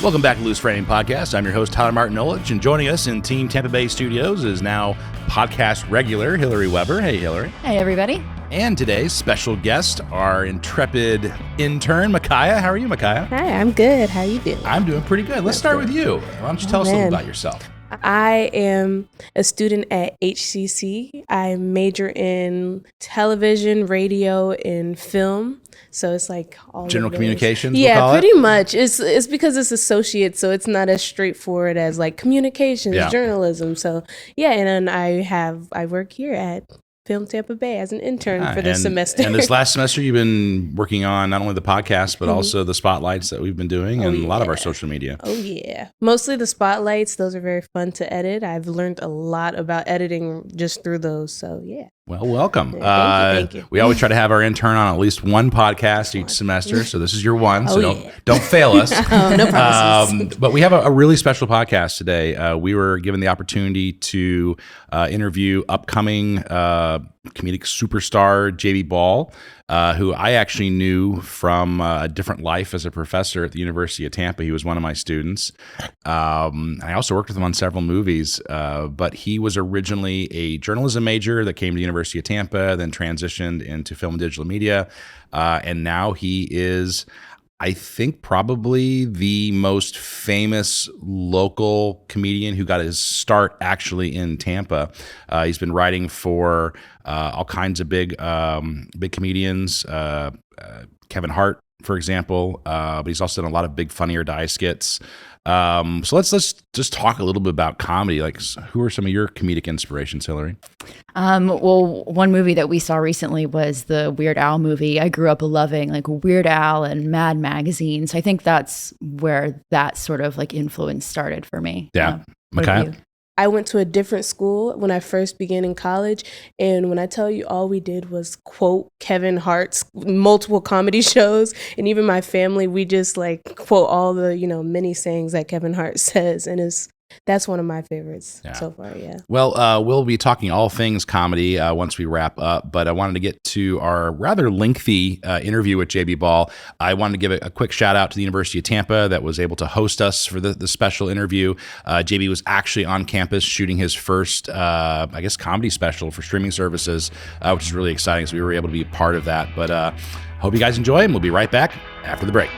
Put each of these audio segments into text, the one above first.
Welcome back to Loose Framing Podcast. I'm your host, Tyler Martin Olich, and joining us in Team Tampa Bay Studios is now podcast regular Hillary Weber. Hey, Hillary. Hey, everybody. And today's special guest, our intrepid intern, Micaiah. How are you, Micaiah? Hi, I'm good. How you doing? I'm doing pretty good. Let's start with you. Why don't you tell us a little about yourself? I am a student at HCC. I major in television, radio, and film. So it's like all general of those. Communications. Yeah, pretty much. It's because it's associate, so it's not as straightforward as like communications, journalism. So yeah, and then I work here at Film Tampa Bay as an intern for this semester. And this last semester, you've been working on not only the podcast, but also the spotlights that we've been doing and a lot of our social media. Oh, yeah. Mostly the spotlights. Those are very fun to edit. I've learned a lot about editing just through those. So, yeah. Well, welcome. Thank you. We always try to have our intern on at least one podcast each semester. So this is your one. So don't fail us. No promises. But we have a really special podcast today. We were given the opportunity to interview upcoming comedic superstar JB Ball, who I actually knew from a different life as a professor at the University of Tampa. He was one of my students. I also worked with him on several movies, but he was originally a journalism major that came to the University of Tampa, then transitioned into film and digital media, and now he is, I think, probably the most famous local comedian who got his start actually in Tampa. He's been writing for all kinds of big comedians, Kevin Hart, for example, but he's also done a lot of big Funny or Die skits. So let's just talk a little bit about comedy. Like, who are some of your comedic inspirations, Hillary? Well, one movie that we saw recently was the Weird Al movie. I grew up loving like Weird Al and Mad Magazine. So I think that's where that sort of like influence started for me. Yeah. Micaiah? I went to a different school when I first began in college, and when I tell you all we did was quote Kevin Hart's multiple comedy shows, and even my family, we just like quote all the, many sayings that Kevin Hart says, and that's one of my favorites so far, yeah. Well, we'll be talking all things comedy once we wrap up, but I wanted to get to our rather lengthy interview with JB Ball. I wanted to give a quick shout out to the University of Tampa that was able to host us for the special interview. JB was actually on campus shooting his first, comedy special for streaming services, which is really exciting, so we were able to be a part of that. But hope you guys enjoy, and we'll be right back after the break.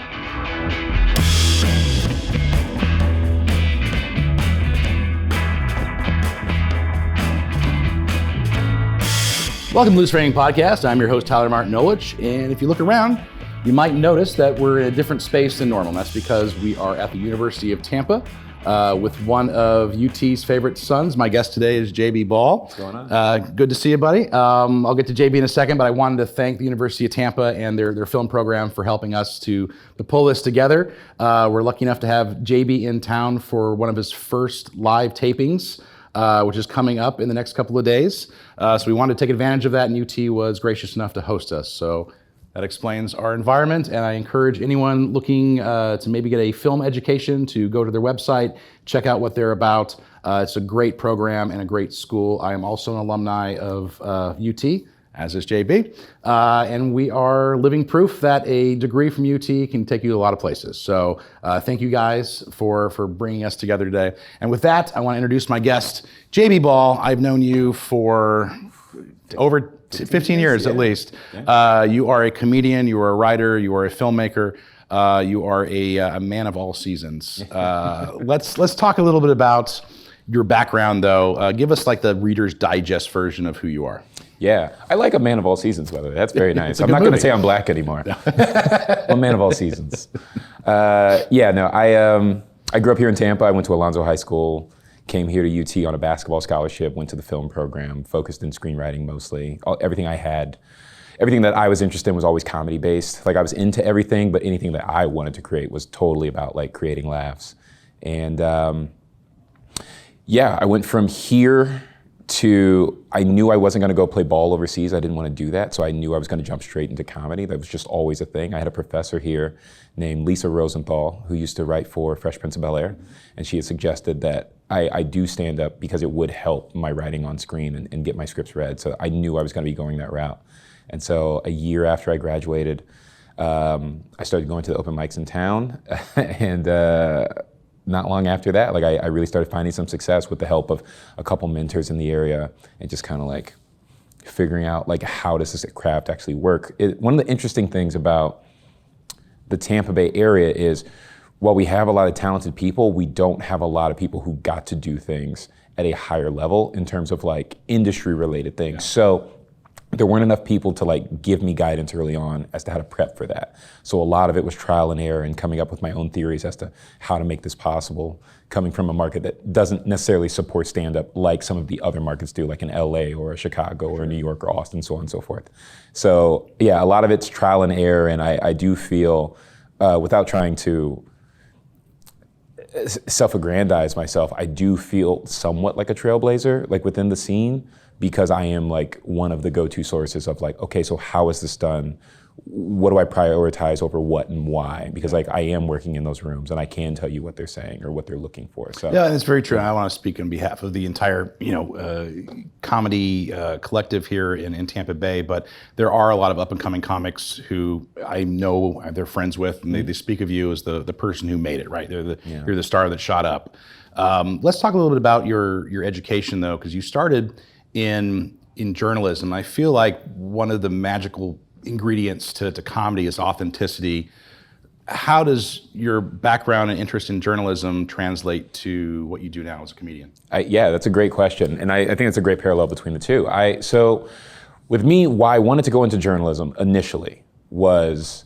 Welcome to Loose Framing Podcast. I'm your host, Tyler Martin Olich, and if you look around, you might notice that we're in a different space than normal. And that's because we are at the University of Tampa with one of UT's favorite sons. My guest today is JB Ball. What's going on? Good to see you, buddy. I'll get to JB in a second, but I wanted to thank the University of Tampa and their film program for helping us to pull this together. We're lucky enough to have JB in town for one of his first live tapings, which is coming up in the next couple of days. So we wanted to take advantage of that, and UT was gracious enough to host us. So that explains our environment, and I encourage anyone looking to maybe get a film education to go to their website, check out what they're about. It's a great program and a great school. I am also an alumni of UT, as is JB, and we are living proof that a degree from UT can take you to a lot of places. So thank you guys for bringing us together today. And with that, I want to introduce my guest, JB Ball. I've known you for over 15 years at least. You are a comedian, you are a writer, you are a filmmaker, you are a man of all seasons. Let's talk a little bit about your background, though. Give us like the Reader's Digest version of who you are. Yeah, I like a man of all seasons, by the way. That's very nice. I'm not going to say I'm black anymore. I'm a man of all seasons. I grew up here in Tampa. I went to Alonzo High School, came here to UT on a basketball scholarship, went to the film program, focused in screenwriting mostly. Everything that I was interested in was always comedy based. Like I was into everything, but anything that I wanted to create was totally about like creating laughs. And I went from here to, I knew I wasn't going to go play ball overseas. I didn't want to do that. So I knew I was going to jump straight into comedy. That was just always a thing. I had a professor here named Lisa Rosenthal who used to write for Fresh Prince of Bel-Air. And she had suggested that I do stand up because it would help my writing on screen and get my scripts read. So I knew I was going to be going that route. And so a year after I graduated, I started going to the open mics in town, and not long after that, like I really started finding some success with the help of a couple mentors in the area, and just kind of like figuring out like how does this craft actually work. One of the interesting things about the Tampa Bay area is while we have a lot of talented people, we don't have a lot of people who got to do things at a higher level in terms of like industry related things. So there weren't enough people to like give me guidance early on as to how to prep for that. So a lot of it was trial and error and coming up with my own theories as to how to make this possible, coming from a market that doesn't necessarily support stand-up like some of the other markets do, like in LA or Chicago or New York or Austin, so on and so forth. So yeah, a lot of it's trial and error, and I do feel, without trying to self-aggrandize myself, I do feel somewhat like a trailblazer, like within the scene, because I am like one of the go-to sources of like, okay, so how is this done? What do I prioritize over what and why? Because like I am working in those rooms and I can tell you what they're saying or what they're looking for. So yeah, it's very true. I want to speak on behalf of the entire, comedy collective here in Tampa Bay, but there are a lot of up and coming comics who I know they're friends with, and they speak of you as the person who made it, right? You're the star that shot up. Let's talk a little bit about your education though, because you started in journalism. I feel like one of the magical ingredients to comedy is authenticity. How does your background and interest in journalism translate to what you do now as a comedian? Yeah, that's a great question. And I think it's a great parallel between the two. So with me, why I wanted to go into journalism initially was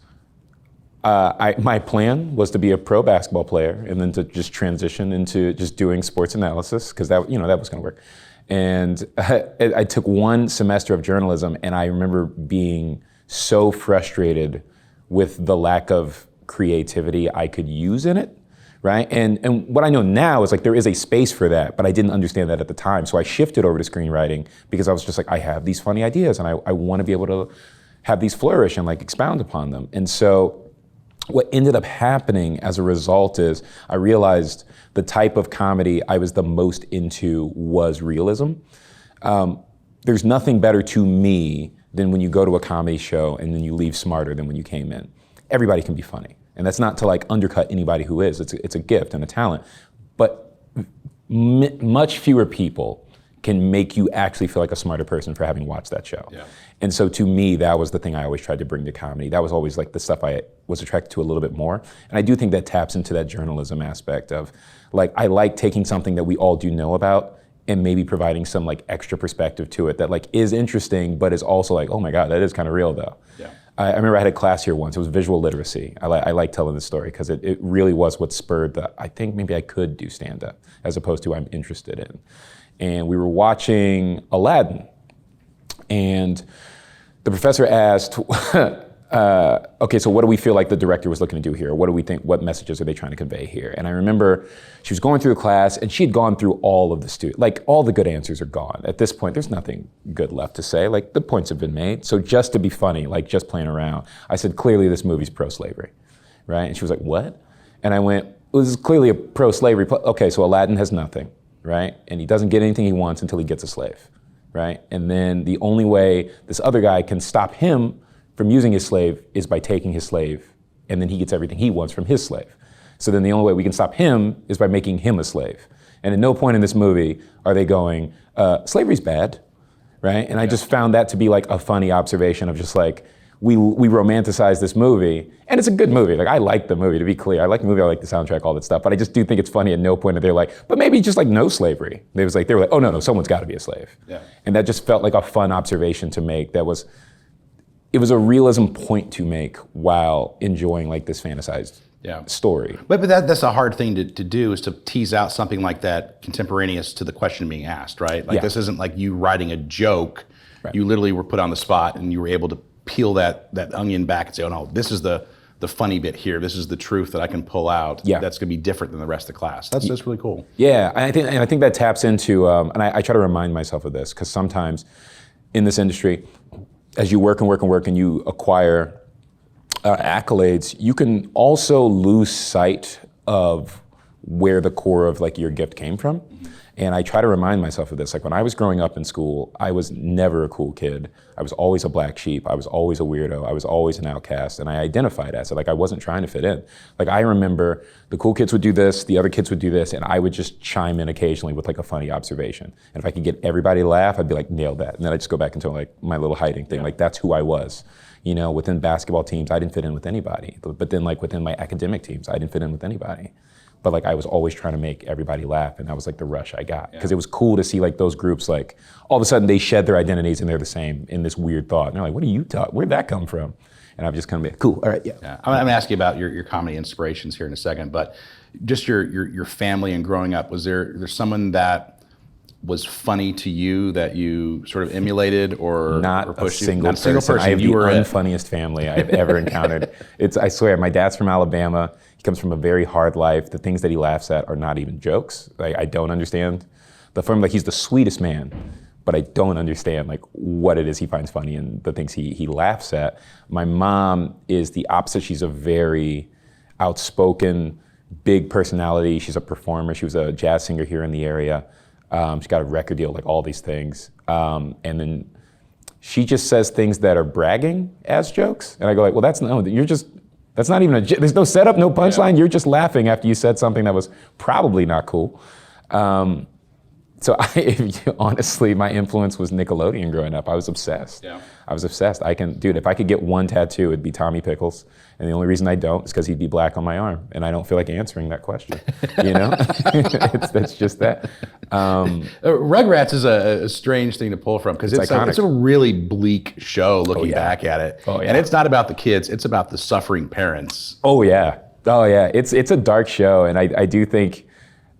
my plan was to be a pro basketball player and then to just transition into just doing sports analysis, because that was going to work. And I took one semester of journalism, and I remember being so frustrated with the lack of creativity I could use in it, right? And what I know now is like there is a space for that, but I didn't understand that at the time. So I shifted over to screenwriting because I was just like, I have these funny ideas and I want to be able to have these flourish and like expound upon them. And so what ended up happening as a result is I realized the type of comedy I was the most into was realism. There's nothing better to me than when you go to a comedy show and then you leave smarter than when you came in. Everybody can be funny. And that's not to like undercut anybody who is. It's a gift and a talent. But much fewer people can make you actually feel like a smarter person for having watched that show. Yeah. And so to me, that was the thing I always tried to bring to comedy. That was always like the stuff I was attracted to a little bit more. And I do think that taps into that journalism aspect of like, I like taking something that we all do know about and maybe providing some like extra perspective to it that like is interesting, but is also like, oh my God, that is kind of real though. Yeah. I remember I had a class here once, it was visual literacy. I like telling this story because it really was what spurred I think maybe I could do stand-up as opposed to I'm interested in. And we were watching Aladdin, and the professor asked, okay, so what do we feel like the director was looking to do here? What do we think, what messages are they trying to convey here? And I remember she was going through the class, and she had gone through all of the students, like all the good answers are gone. At this point, there's nothing good left to say, like the points have been made. So just to be funny, like just playing around, I said, clearly this movie's pro-slavery, right? And she was like, what? And I went, well, this is clearly a pro-slavery, okay, so Aladdin has nothing, right? And he doesn't get anything he wants until he gets a slave, right? And then the only way this other guy can stop him from using his slave is by taking his slave, and then he gets everything he wants from his slave. So then the only way we can stop him is by making him a slave. And at no point in this movie are they going, slavery's bad, right? And I just found that to be like a funny observation of just like, we romanticize this movie, and it's a good movie. Like I like the movie, to be clear. I like the movie, I like the soundtrack, all that stuff, but I just do think it's funny at no point are they like, but maybe just like no slavery. They were like, oh no, someone's gotta be a slave. Yeah. And that just felt like a fun observation to make it was a realism point to make while enjoying like this fantasized story. But that's a hard thing to do, is to tease out something like that contemporaneous to the question being asked, right? Like this isn't like you writing a joke. Right. You literally were put on the spot and you were able to peel that onion back and say, oh no, this is the funny bit here. This is the truth that I can pull out. Yeah. That's gonna be different than the rest of the class. That's really cool. Yeah, and I think that taps into, and I try to remind myself of this, because sometimes in this industry, as you work and you acquire accolades, you can also lose sight of where the core of like your gift came from. And I try to remind myself of this. Like when I was growing up in school, I was never a cool kid. I was always a black sheep. I was always a weirdo. I was always an outcast. And I identified as it. Like I wasn't trying to fit in. Like I remember the cool kids would do this, the other kids would do this, and I would just chime in occasionally with like a funny observation. And if I could get everybody to laugh, I'd be like, nailed that. And then I'd just go back into like my little hiding thing. Like that's who I was. You know, within basketball teams, I didn't fit in with anybody. But then like within my academic teams, I didn't fit in with anybody. But like I was always trying to make everybody laugh, and that was like the rush I got. Because it was cool to see like those groups, like all of a sudden they shed their identities and they're the same in this weird thought. And they're like, what are you talking? Where'd that come from? And I've just kind of been, cool, all right, yeah. I'm gonna ask you about your comedy inspirations here in a second, but just your family and growing up, was there someone that was funny to you that you sort of emulated or pushed a single person. I have the unfunniest family I've ever encountered. I swear, my dad's from Alabama. He comes from a very hard life. The things that he laughs at are not even jokes. I don't understand the form. Like he's the sweetest man, but I don't understand like what it is he finds funny and the things he laughs at. My mom is the opposite. She's a very outspoken, big personality. She's a performer. She was a jazz singer here in the area. She got a record deal, like all these things. And then she just says things that are bragging as jokes. And I go like, well, that's not even there's no setup, no punchline. You're just laughing after you said something that was probably not cool. So honestly, my influence was Nickelodeon growing up. I was obsessed. Yeah. I was obsessed. If I could get one tattoo, it'd be Tommy Pickles. And the only reason I don't is because he'd be black on my arm. And I don't feel like answering that question, you know? That's just that. Rugrats is a strange thing to pull from because it's a really bleak show looking back at it. Oh, yeah. And it's not about the kids, it's about the suffering parents. Oh yeah. It's a dark show. And I do think,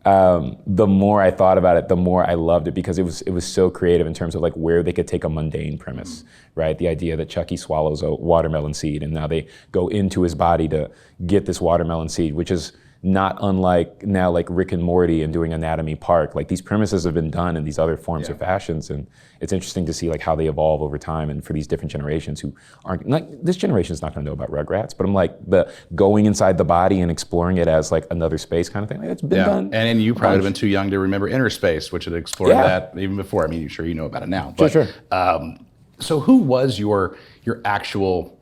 the more I thought about it, the more I loved it because it was so creative in terms of like where they could take a mundane premise, right? The idea that Chucky swallows a watermelon seed and now they go into his body to get this watermelon seed, which is not unlike now like Rick and Morty and doing Anatomy Park. Like these premises have been done in these other forms or fashions, and it's interesting to see like how they evolve over time and for these different generations who aren't, like this generation is not gonna know about Rugrats, but I'm like the going inside the body and exploring it as like another space kind of thing. Like it's been done. And you probably would have been too young to remember Inner Space, which had explored that even before. I mean, sure you know about it now. But, sure. So who was your actual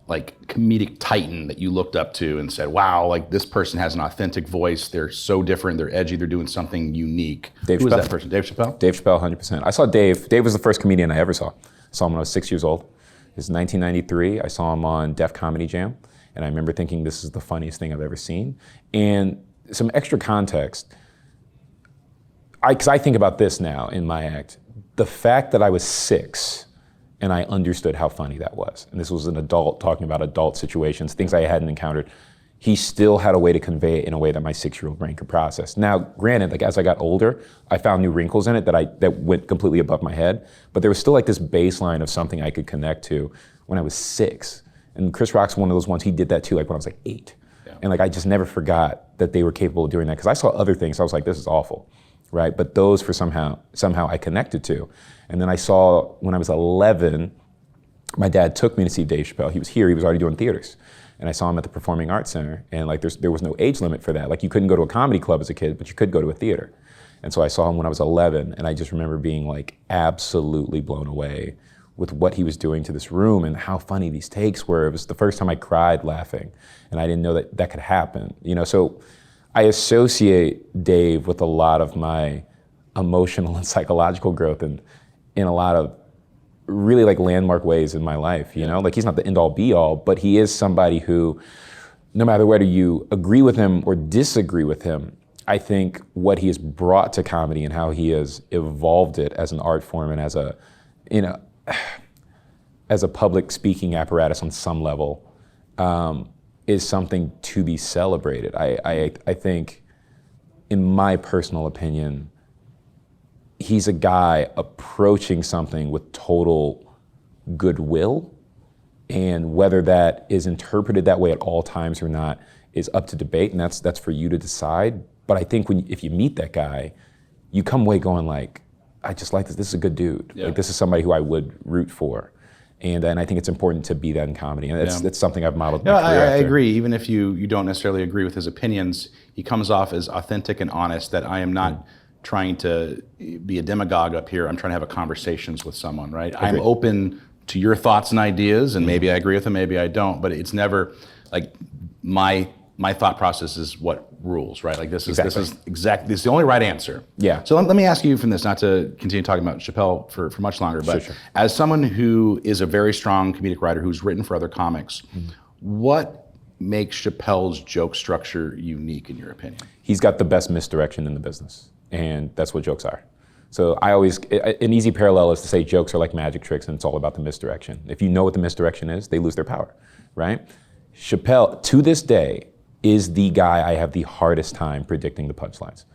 like comedic titan that you looked up to and said, wow, like this person has an authentic voice. They're so different. They're edgy. They're doing something unique. Who was that person? Dave Chappelle? Dave Chappelle, 100%. I saw Dave. Dave was the first comedian I ever saw. I saw him when I was 6 years old. It was 1993. I saw him on Def Comedy Jam. And I remember thinking, this is the funniest thing I've ever seen. And some extra context, because I think about this now in my act. The fact that I was 6 and I understood how funny that was. And this was an adult talking about adult situations, things I hadn't encountered. He still had a way to convey it in a way that my 6-year-old brain could process. Now, granted, like as I got older, I found new wrinkles in it that went completely above my head, but there was still like this baseline of something I could connect to when I was 6. And Chris Rock's one of those ones, he did that too, like when I was like 8. Yeah. And like I just never forgot that they were capable of doing that, because I saw other things, I was like, this is awful, right? But those for somehow I connected to. And then I saw, when I was 11, my dad took me to see Dave Chappelle. He was here, he was already doing theaters. And I saw him at the Performing Arts Center. And like there was no age limit for that. Like you couldn't go to a comedy club as a kid, but you could go to a theater. And so I saw him when I was 11, and I just remember being like absolutely blown away with what he was doing to this room and how funny these takes were. It was the first time I cried laughing, and I didn't know that could happen. You know, so I associate Dave with a lot of my emotional and psychological growth and in a lot of really like landmark ways in my life, you know? Like he's not the end all be all, but he is somebody who, no matter whether you agree with him or disagree with him, I think what he has brought to comedy and how he has evolved it as an art form and as a, you know, as a public speaking apparatus on some level, is something to be celebrated. I think, in my personal opinion, he's a guy approaching something with total goodwill, and whether that is interpreted that way at all times or not is up to debate, and that's for you to decide. But I think if you meet that guy, you come away going like, I just like this. This is a good dude. Yeah. Like this is somebody who I would root for, and I think it's important to be that in comedy, and that's something I've modeled. My career I agree. Even if you don't necessarily agree with his opinions, he comes off as authentic and honest. That I am not trying to be a demagogue up here. I'm trying to have a conversations with someone, right? I'm open to your thoughts and ideas, and maybe I agree with them, maybe I don't, but it's never like my thought process is what rules, right? Like this is the only right answer. Yeah. So let me ask you from this, not to continue talking about Chappelle for much longer, but as someone who is a very strong comedic writer who's written for other comics, what makes Chappelle's joke structure unique in your opinion? He's got the best misdirection in the business, and that's what jokes are. So an easy parallel is to say jokes are like magic tricks and it's all about the misdirection. If you know what the misdirection is, they lose their power, right? Chappelle, to this day, is the guy I have the hardest time predicting the punchlines.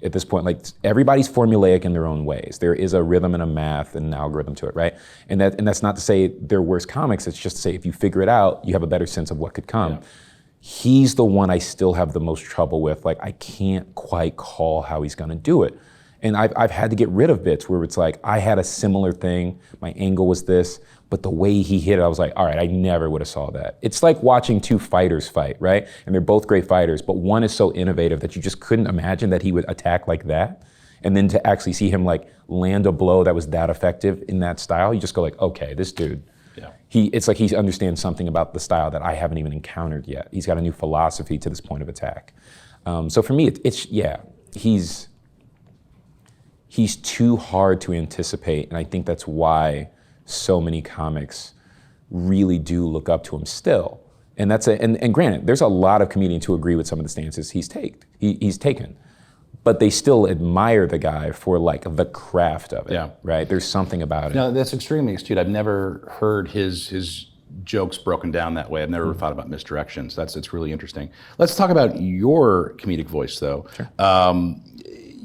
At this point, like everybody's formulaic in their own ways. There is a rhythm and a math and an algorithm to it, right? And that's not to say they're worse comics, it's just to say if you figure it out, you have a better sense of what could come. Yeah. He's the one I still have the most trouble with. Like I can't quite call how he's gonna do it. And I've had to get rid of bits where it's like, I had a similar thing, my angle was this, but the way he hit it, I was like, all right, I never would have saw that. It's like watching two fighters fight, right? And they're both great fighters, but one is so innovative that you just couldn't imagine that he would attack like that. And then to actually see him like land a blow that was that effective in that style, you just go like, okay, this dude, it's like he understands something about the style that I haven't even encountered yet. He's got a new philosophy to this point of attack. So for me, he's too hard to anticipate, and I think that's why so many comics really do look up to him still. And and granted, there's a lot of comedians who agree with some of the stances he's taken, but they still admire the guy for like the craft of it, right? There's something about it. No, that's extremely astute. I've never heard his jokes broken down that way. I've never thought about misdirections. It's really interesting. Let's talk about your comedic voice, though. Sure.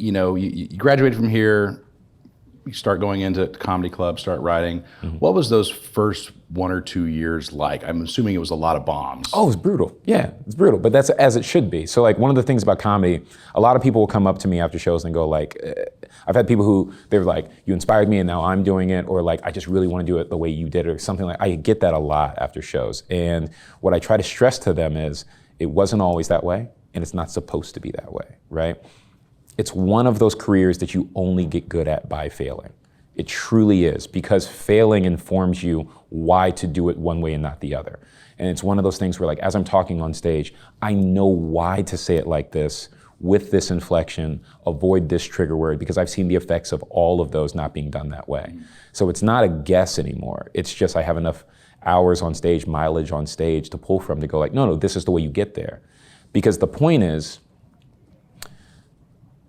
You graduated from here, you start going into comedy clubs, start writing. What was those first 1 or 2 years like? I'm assuming it was a lot of bombs. Oh, it was brutal. Yeah, it's brutal, but that's as it should be. So like one of the things about comedy, a lot of people will come up to me after shows and go like, I've had people who, they're like, you inspired me and now I'm doing it, or like, I just really want to do it the way you did it, or something like, I get that a lot after shows. And what I try to stress to them is, it wasn't always that way, and it's not supposed to be that way, right? It's one of those careers that you only get good at by failing. It truly is, because failing informs you why to do it one way and not the other. And it's one of those things where like, as I'm talking on stage, I know why to say it like this, with this inflection, avoid this trigger word, because I've seen the effects of all of those not being done that way. So it's not a guess anymore. It's just I have enough hours on stage, mileage on stage to pull from to go like, no, this is the way you get there. Because the point is,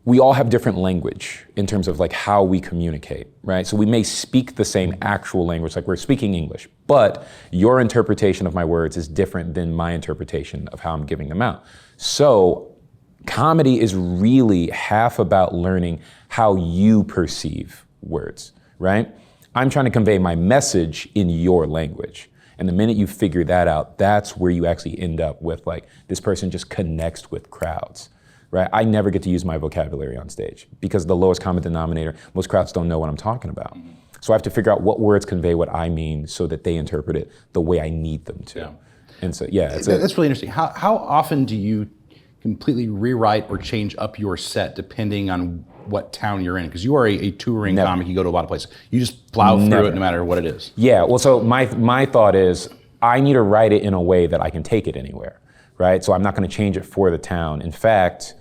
we all have different language in terms of like how we communicate, right? So we may speak the same actual language, like we're speaking English, but your interpretation of my words is different than my interpretation of how I'm giving them out. So comedy is really half about learning how you perceive words, right? I'm trying to convey my message in your language. And the minute you figure that out, that's where you actually end up with like, this person just connects with crowds. Right? I never get to use my vocabulary on stage because the lowest common denominator, most crowds don't know what I'm talking about. So I have to figure out what words convey what I mean so that they interpret it the way I need them to. Yeah. And so, that's really interesting. How often do you completely rewrite or change up your set depending on what town you're in? Because you are a touring comic, you go to a lot of places. You just plow through it no matter what it is. Yeah, well, so my thought is, I need to write it in a way that I can take it anywhere, right? So I'm not gonna change it for the town. In fact,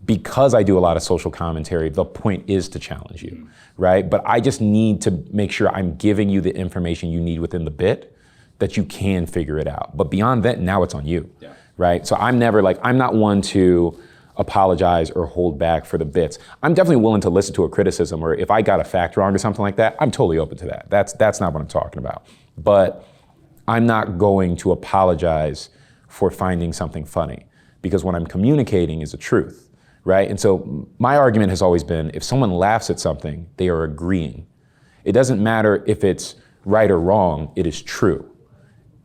because I do a lot of social commentary, the point is to challenge you, right? But I just need to make sure I'm giving you the information you need within the bit that you can figure it out. But beyond that, now it's on you, right? So I'm not one to apologize or hold back for the bits. I'm definitely willing to listen to a criticism, or if I got a fact wrong or something like that, I'm totally open to that. That's not what I'm talking about. But I'm not going to apologize for finding something funny, because what I'm communicating is the truth. Right? And so my argument has always been, if someone laughs at something, they are agreeing. It doesn't matter if it's right or wrong, it is true.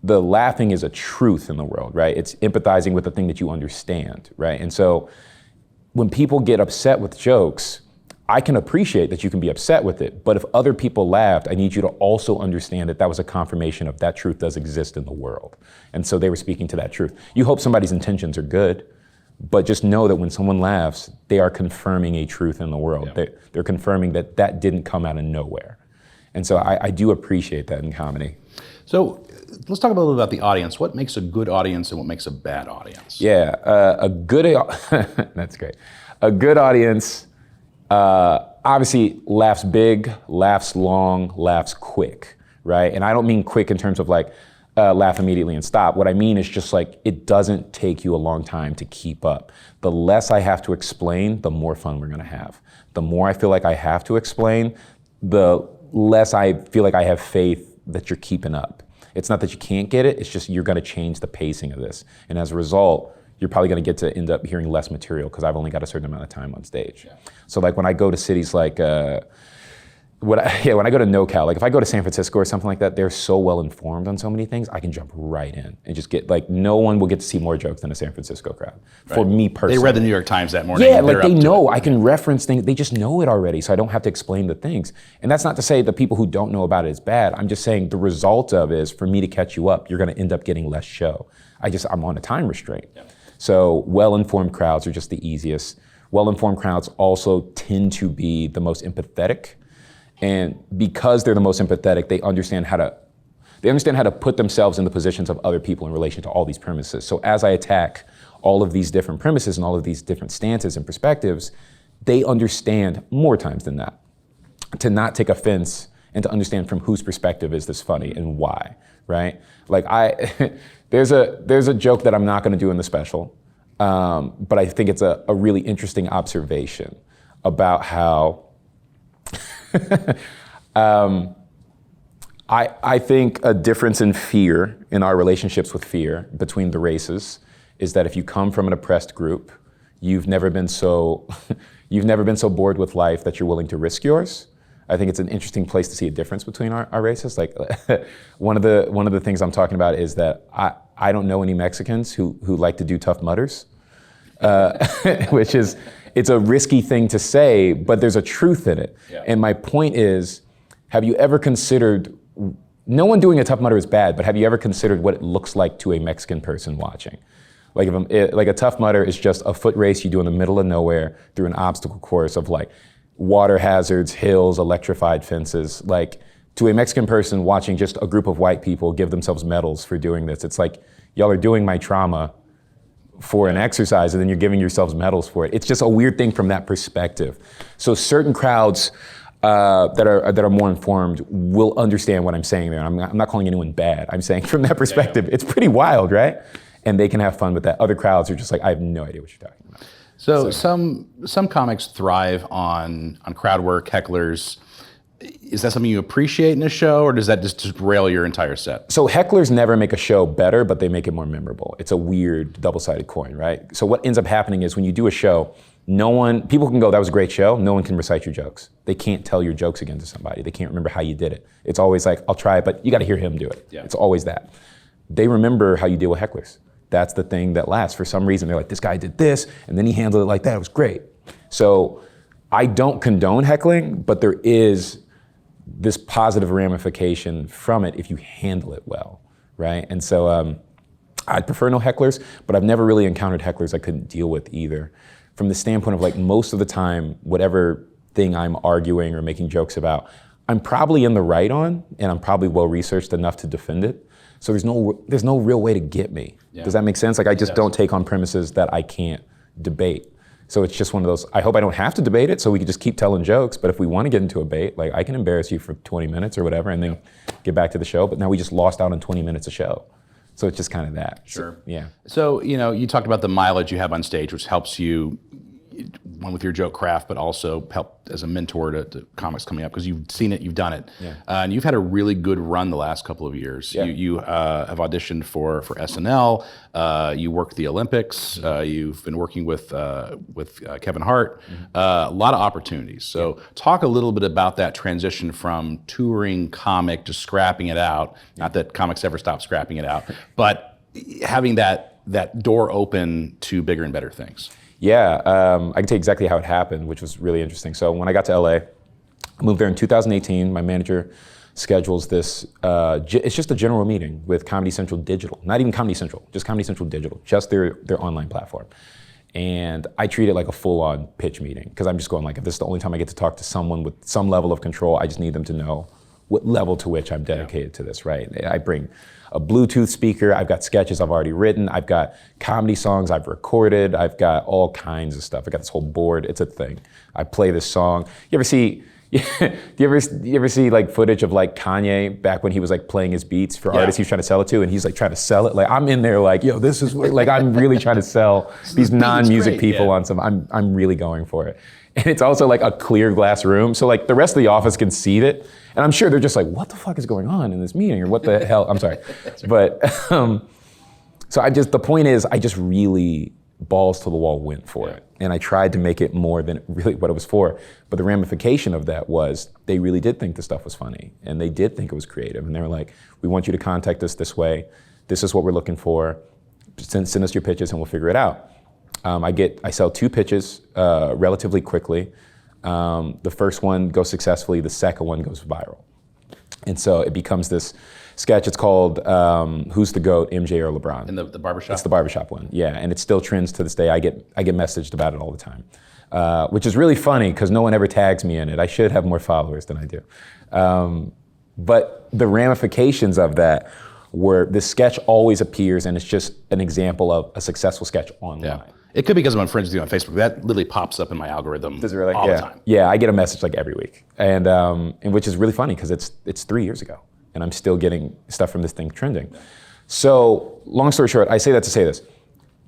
The laughing is a truth in the world, right? It's empathizing with the thing that you understand, right? And so when people get upset with jokes, I can appreciate that you can be upset with it, but if other people laughed, I need you to also understand that that was a confirmation of that truth does exist in the world. And so they were speaking to that truth. You hope somebody's intentions are good, But just know that when someone laughs, they are confirming a truth in the world. Yeah. They're confirming that that didn't come out of nowhere. And so I do appreciate that in comedy. So let's talk a little bit about the audience. What makes a good audience and what makes a bad audience? Yeah, that's great. A good audience obviously laughs big, laughs long, laughs quick, right? And I don't mean quick in terms of like laugh immediately and stop. What I mean is just like it doesn't take you a long time to keep up. The less I have to explain, the more fun we're gonna have. The more I feel like I have to explain, the less I feel like I have faith that you're keeping up. It's not that you can't get it, it's just you're gonna change the pacing of this. And as a result, you're probably gonna get to end up hearing less material because I've only got a certain amount of time on stage. Yeah. So like when I go to cities like, when I go to NoCal, like if I go to San Francisco or something like that, they're so well informed on so many things, I can jump right in and just get, like no one will get to see more jokes than a San Francisco crowd, for me personally. They read the New York Times that morning. Yeah, like they know, I can reference things, they just know it already, so I don't have to explain the things. And that's not to say the people who don't know about it is bad, I'm just saying the result of it is for me to catch you up, you're gonna end up getting less show. I'm on a time restraint. Yeah. So well-informed crowds are just the easiest. Well-informed crowds also tend to be the most empathetic. And because they're the most empathetic, they understand how to put themselves in the positions of other people in relation to all these premises. So as I attack all of these different premises and all of these different stances and perspectives, they understand more times than that to not take offense and to understand from whose perspective is this funny and why, right? Like there's a joke that I'm not gonna do in the special, but I think it's a really interesting observation about how I think a difference in fear, in our relationships with fear between the races, is that if you come from an oppressed group, you've never been so bored with life that you're willing to risk yours. I think it's an interesting place to see a difference between our races. Like one of the things I'm talking about is that I don't know any Mexicans who like to do Tough Mudders, which is, it's a risky thing to say, but there's a truth in it. Yeah. And my point is, have you ever considered, no one doing a Tough Mudder is bad, but have you ever considered what it looks like to a Mexican person watching? Like like a Tough Mudder is just a foot race you do in the middle of nowhere through an obstacle course of like water hazards, hills, electrified fences. Like to a Mexican person watching just a group of white people give themselves medals for doing this, it's like, y'all are doing my trauma for an exercise and then you're giving yourselves medals for it. It's just a weird thing from that perspective. So certain crowds that are more informed will understand what I'm saying there. I'm not calling anyone bad. I'm saying from that perspective, it's pretty wild, right? And they can have fun with that. Other crowds are just like, I have no idea what you're talking about. So some comics thrive on crowd work, hecklers. Is that something you appreciate in a show, or does that just derail your entire set? So hecklers never make a show better, but they make it more memorable. It's a weird double-sided coin, right? So what ends up happening is when you do a show, people can go, that was a great show, no one can recite your jokes. They can't tell your jokes again to somebody. They can't remember how you did it. It's always like, I'll try it, but you gotta hear him do it. Yeah. It's always that. They remember how you deal with hecklers. That's the thing that lasts. For some reason, they're like, this guy did this, and then he handled it like that, it was great. So I don't condone heckling, but there is this positive ramification from it if you handle it well, right? And so I'd prefer no hecklers, but I've never really encountered hecklers I couldn't deal with either. From the standpoint of like most of the time, whatever thing I'm arguing or making jokes about, I'm probably in the right on, and I'm probably well-researched enough to defend it. So there's no real way to get me. Yeah. Does that make sense? Like I just don't take on premises that I can't debate. So it's just one of those, I hope I don't have to debate it so we can just keep telling jokes, but if we want to get into a debate, like I can embarrass you for 20 minutes or whatever and then get back to the show, but now we just lost out on 20 minutes of show. So it's just kind of that. Sure. So, yeah. So, you talked about the mileage you have on stage, which helps you, one with your joke craft, but also help as a mentor to comics coming up because you've seen it, you've done it. Yeah. And you've had a really good run the last couple of years. Yeah. You have auditioned for SNL, you worked the Olympics, you've been working with Kevin Hart, a lot of opportunities. So talk a little bit about that transition from touring comic to scrapping it out. Not that comics ever stop scrapping it out, but having that door open to bigger and better things. Yeah, I can tell you exactly how it happened, which was really interesting. So when I got to LA, I moved there in 2018. My manager schedules this, it's just a general meeting with Comedy Central Digital. Not even Comedy Central, just Comedy Central Digital, just their online platform. And I treat it like a full-on pitch meeting, because I'm just going like, if this is the only time I get to talk to someone with some level of control, I just need them to know what level to which I'm dedicated to this, right? I bring a Bluetooth speaker, I've got sketches I've already written, I've got comedy songs I've recorded, I've got all kinds of stuff. I got this whole board, it's a thing. I play this song. You ever see like footage of like Kanye back when he was like playing his beats for artists he was trying to sell it to, and he's like trying to sell it? Like I'm in there like, yo, this is what, like I'm really trying to sell these non-music people on some, I'm really going for it. And it's also like a clear glass room, so like the rest of the office can see it, and I'm sure they're just like, what the fuck is going on in this meeting, or what the hell, I'm sorry. But, so the point is, I just really balls to the wall went for it. And I tried to make it more than really what it was for. But the ramification of that was they really did think the stuff was funny, and they did think it was creative. And they were like, we want you to contact us this way. This is what we're looking for. Send us your pitches and we'll figure it out. I sell 2 pitches relatively quickly. The first one goes successfully, the second one goes viral. And so it becomes this sketch. It's called Who's the GOAT, MJ or LeBron? In the barbershop? It's the barbershop one, yeah. And it still trends to this day. I get messaged about it all the time, which is really funny because no one ever tags me in it. I should have more followers than I do. But the ramifications of that were this sketch always appears, and it's just an example of a successul sketch online. Yeah. It could be because I'm friends with you on Facebook. That literally pops up in my algorithm Does it really? all the time. Yeah, I get a message like every week, and which is really funny because it's 3 years ago, and I'm still getting stuff from this thing trending. So long story short, I say that to say this.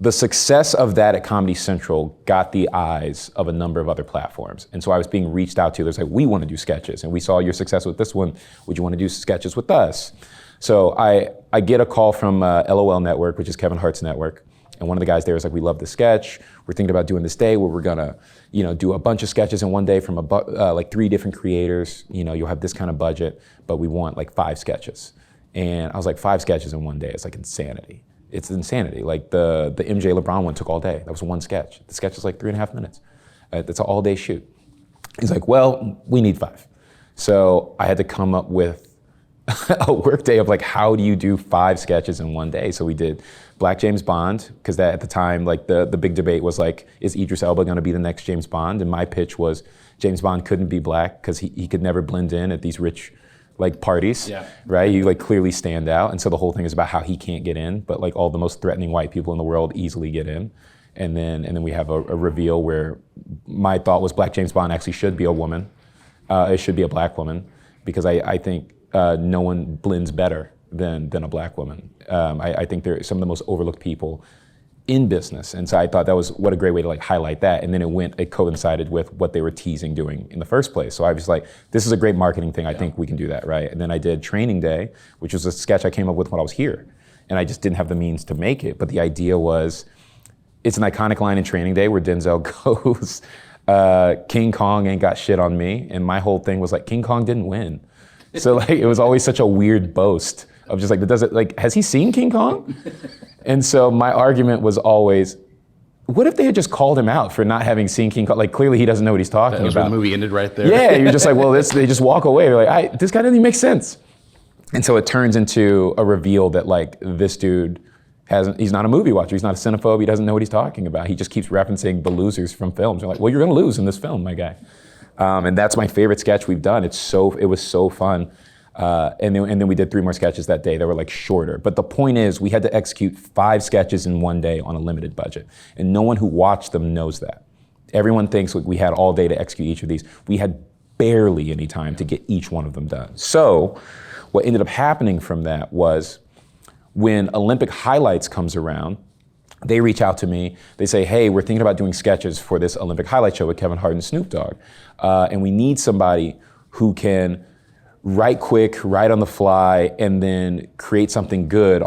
The success of that at Comedy Central got the eyes of a number of other platforms. And so I was being reached out to. There's like, we want to do sketches, and we saw your success with this one. Would you want to do sketches with us? So I get a call from LOL Network, which is Kevin Hart's network. And one of the guys there is like, we love the sketch. We're thinking about doing this day where we're gonna, do a bunch of sketches in one day from like 3 different creators. You'll have this kind of budget, but we want like 5 sketches. And I was like, 5 sketches in one day, it's like insanity. It's insanity. Like the MJ LeBron one took all day. That was one sketch. The sketch is like 3.5 minutes. It's an all-day shoot. He's like, well, we need 5. So I had to come up with a work day of like, how do you do 5 sketches in one day? So we did Black James Bond, because that at the time, like the big debate was like, is Idris Elba gonna be the next James Bond? And my pitch was James Bond couldn't be black because he could never blend in at these rich like parties, right? You like clearly stand out. And so the whole thing is about how he can't get in, but like all the most threatening white people in the world easily get in. And then we have a reveal where my thought was Black James Bond actually should be a woman. It should be a black woman, because I think no one blends better than a black woman. I think they're some of the most overlooked people in business. And so I thought that was what a great way to like highlight that. And then it coincided with what they were teasing doing in the first place. So I was like, this is a great marketing thing. I think we can do that, right? And then I did Training Day, which was a sketch I came up with when I was here. And I just didn't have the means to make it. But the idea was, it's an iconic line in Training Day where Denzel goes, King Kong ain't got shit on me. And my whole thing was like, King Kong didn't win. So like, it was always such a weird boast of just like, has he seen King Kong? And so my argument was always, what if they had just called him out for not having seen King Kong? Like clearly he doesn't know what he's talking about. The movie ended right there. Yeah, you're just like, well, they just walk away. They're like, this guy doesn't even make sense. And so it turns into a reveal that like this dude he's not a movie watcher, he's not a cinephobe, he doesn't know what he's talking about. He just keeps referencing the losers from films. You're like, well, you're gonna lose in this film, my guy. And that's my favorite sketch we've done. It was so fun. And then we did 3 more sketches that day that were like shorter. But the point is, we had to execute 5 sketches in one day on a limited budget. And no one who watched them knows that. Everyone thinks we had all day to execute each of these. We had barely any time to get each one of them done. So what ended up happening from that was, when Olympic Highlights comes around, they reach out to me. They say, hey, we're thinking about doing sketches for this Olympic Highlight show with Kevin Hart and Snoop Dogg. And we need somebody who can write quick, write on the fly, and then create something good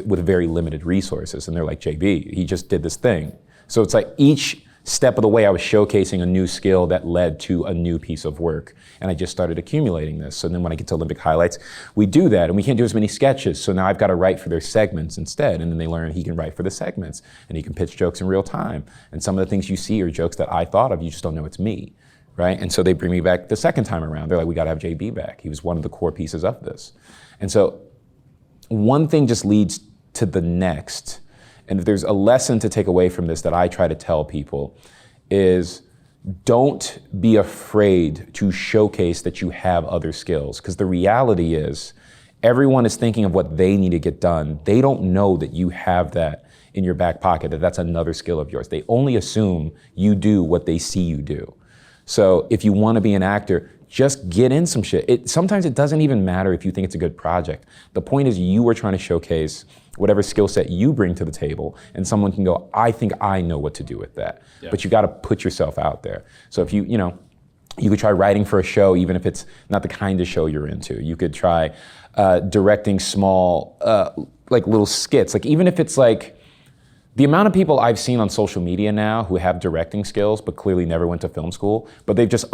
with very limited resources. And they're like, JB, he just did this thing. So it's like each step of the way I was showcasing a new skill that led to a new piece of work. And I just started accumulating this. So then when I get to Olympic Highlights, we do that, and we can't do as many sketches. So now I've got to write for their segments instead. And then they learn he can write for the segments, and he can pitch jokes in real time. And some of the things you see are jokes that I thought of, you just don't know it's me, right? And so they bring me back the second time around. They're like, we got to have JB back. He was one of the core pieces of this. And so one thing just leads to the next. And if there's a lesson to take away from this that I try to tell people is don't be afraid to showcase that you have other skills. Because the reality is everyone is thinking of what they need to get done. They don't know that you have that in your back pocket, that that's another skill of yours. They only assume you do what they see you do. So if you want to be an actor, just get in some shit. Sometimes it doesn't even matter if you think it's a good project. The point is you are trying to showcase whatever skill set you bring to the table, and someone can go, I think I know what to do with that. Yeah. But you got to put yourself out there. So if you could try writing for a show, even if it's not the kind of show you're into. You could try directing small, like little skits. Like even if it's like, the amount of people I've seen on social media now who have directing skills, but clearly never went to film school, but they've just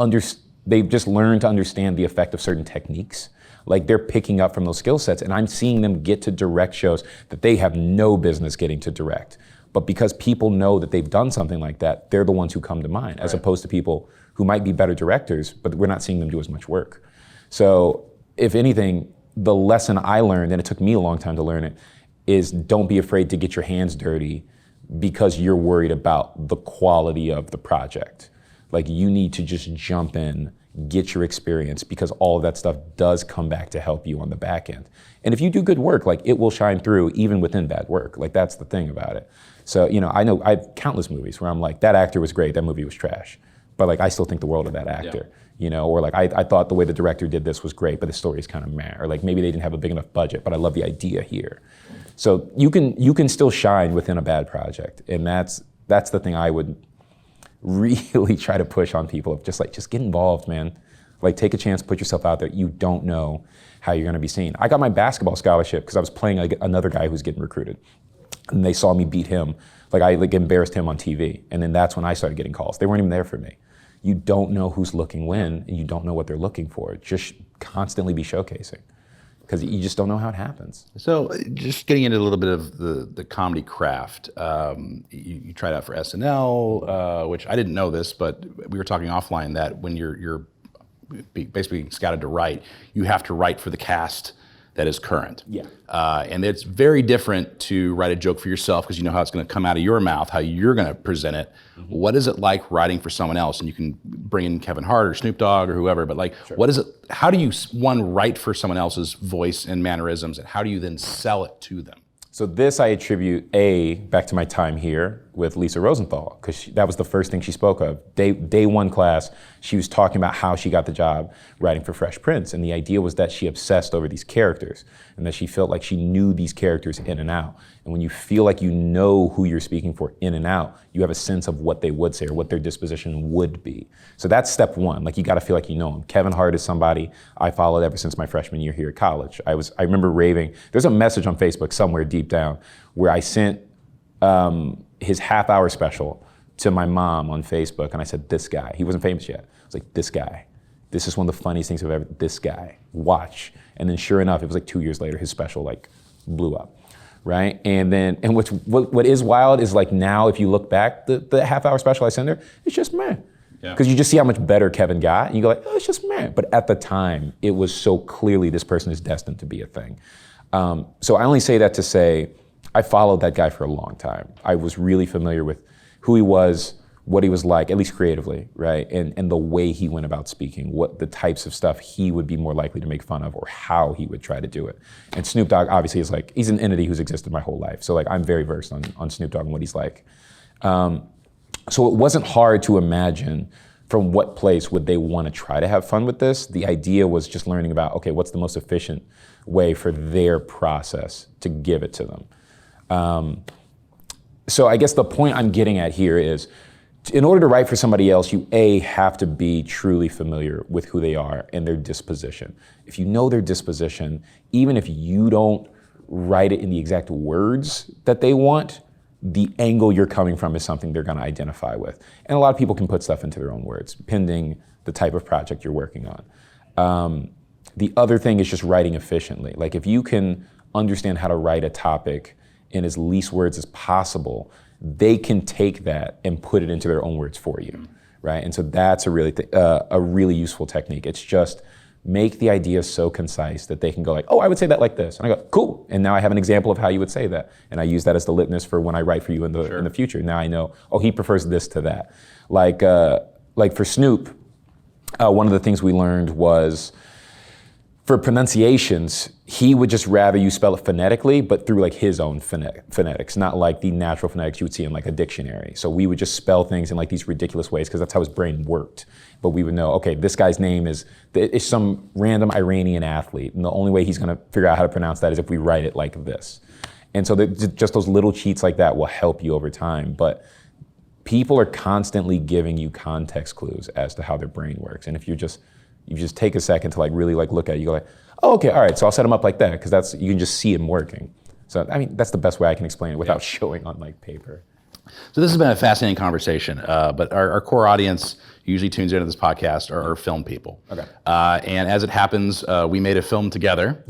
learned to understand the effect of certain techniques. Like they're picking up from those skill sets, and I'm seeing them get to direct shows that they have no business getting to direct. But because people know that they've done something like that, they're the ones who come to mind, as opposed to people who might be better directors, but we're not seeing them do as much work. So if anything, the lesson I learned, and it took me a long time to learn it, is don't be afraid to get your hands dirty because you're worried about the quality of the project. Like you need to just jump in, get your experience, because all of that stuff does come back to help you on the back end. And if you do good work, like it will shine through even within bad work. Like that's the thing about it. So, I know I have countless movies where I'm like, that actor was great, that movie was trash. But like, I still think the world of that actor, or like, I thought the way the director did this was great, but the story is kind of meh. Or like, maybe they didn't have a big enough budget, but I love the idea here. So you can still shine within a bad project. And that's the thing I would really try to push on people of just get involved, man. Like take a chance, put yourself out there. You don't know how you're gonna be seen. I got my basketball scholarship because I was playing another guy who's getting recruited. And they saw me beat him. Like I embarrassed him on TV. And then that's when I started getting calls. They weren't even there for me. You don't know who's looking when, and you don't know what they're looking for. Just constantly be showcasing, because you just don't know how it happens. So just getting into a little bit of the comedy craft, you tried out for SNL, which I didn't know this, but we were talking offline that when you're basically scouted to write, you have to write for the cast that is current. Yeah. And it's very different to write a joke for yourself because you know how it's going to come out of your mouth, how you're going to present it. Mm-hmm. What is it like writing for someone else? And you can bring in Kevin Hart or Snoop Dogg or whoever, but like, sure. What is it? How do you, one, write for someone else's voice and mannerisms, and how do you then sell it to them? So this I attribute back to my time here with Lisa Rosenthal, because that was the first thing she spoke of. Day one class, she was talking about how she got the job writing for Fresh Prince, and the idea was that she obsessed over these characters, and that she felt like she knew these characters in and out. And when you feel like you know who you're speaking for in and out, you have a sense of what they would say or what their disposition would be. So that's step one. Like you got to feel like you know them. Kevin Hart is somebody I followed ever since my freshman year here at college. I remember raving. There's a message on Facebook somewhere deep down where I sent his half-hour special to my mom on Facebook, and I said, this guy. He wasn't famous yet. I was like, this guy. This is one of the funniest things I've ever, this guy. Watch. And then sure enough, it was like 2 years later, his special like blew up. Right? And then, and what is wild is like now, if you look back, the half-hour special I sent her, it's just meh. Because you just see how much better Kevin got, and you go like, oh, it's just meh. But at the time, it was so clearly this person is destined to be a thing. So I only say that to say, I followed that guy for a long time. I was really familiar with who he was, what he was like, at least creatively, right? And the way he went about speaking, what the types of stuff he would be more likely to make fun of, or how he would try to do it. And Snoop Dogg obviously is like, he's an entity who's existed my whole life. So like, I'm very versed on Snoop Dogg and what he's like. So it wasn't hard to imagine from what place would they want to try to have fun with this. The idea was just learning about, okay, what's the most efficient way for their process to give it to them. So I guess the point I'm getting at here is, in order to write for somebody else, you have to be truly familiar with who they are and their disposition. If you know their disposition, even if you don't write it in the exact words that they want, the angle you're coming from is something they're gonna identify with. And a lot of people can put stuff into their own words, pending the type of project you're working on. The other thing is just writing efficiently. Like if you can understand how to write a topic in as least words as possible, they can take that and put it into their own words for you, right? And so that's a really useful technique. It's just make the idea so concise that they can go like, oh, I would say that like this. And I go, cool. And now I have an example of how you would say that. And I use that as the litmus for when I write for you in the future. Now I know, oh, he prefers this to that. Like for Snoop, one of the things we learned was for pronunciations, he would just rather you spell it phonetically, but through like his own phonetics, not like the natural phonetics you would see in like a dictionary. So we would just spell things in like these ridiculous ways because that's how his brain worked. But we would know, okay, this guy's name is some random Iranian athlete, and the only way he's gonna figure out how to pronounce that is if we write it like this. And so just those little cheats like that will help you over time. But people are constantly giving you context clues as to how their brain works. And if you just take a second to like really like look at it, you go like, oh, okay, all right, so I'll set them up like that, because you can just see them working. So I mean, that's the best way I can explain it without showing on like paper. So this has been a fascinating conversation, but our core audience usually tunes into this podcast are film people. Okay. And as it happens, we made a film together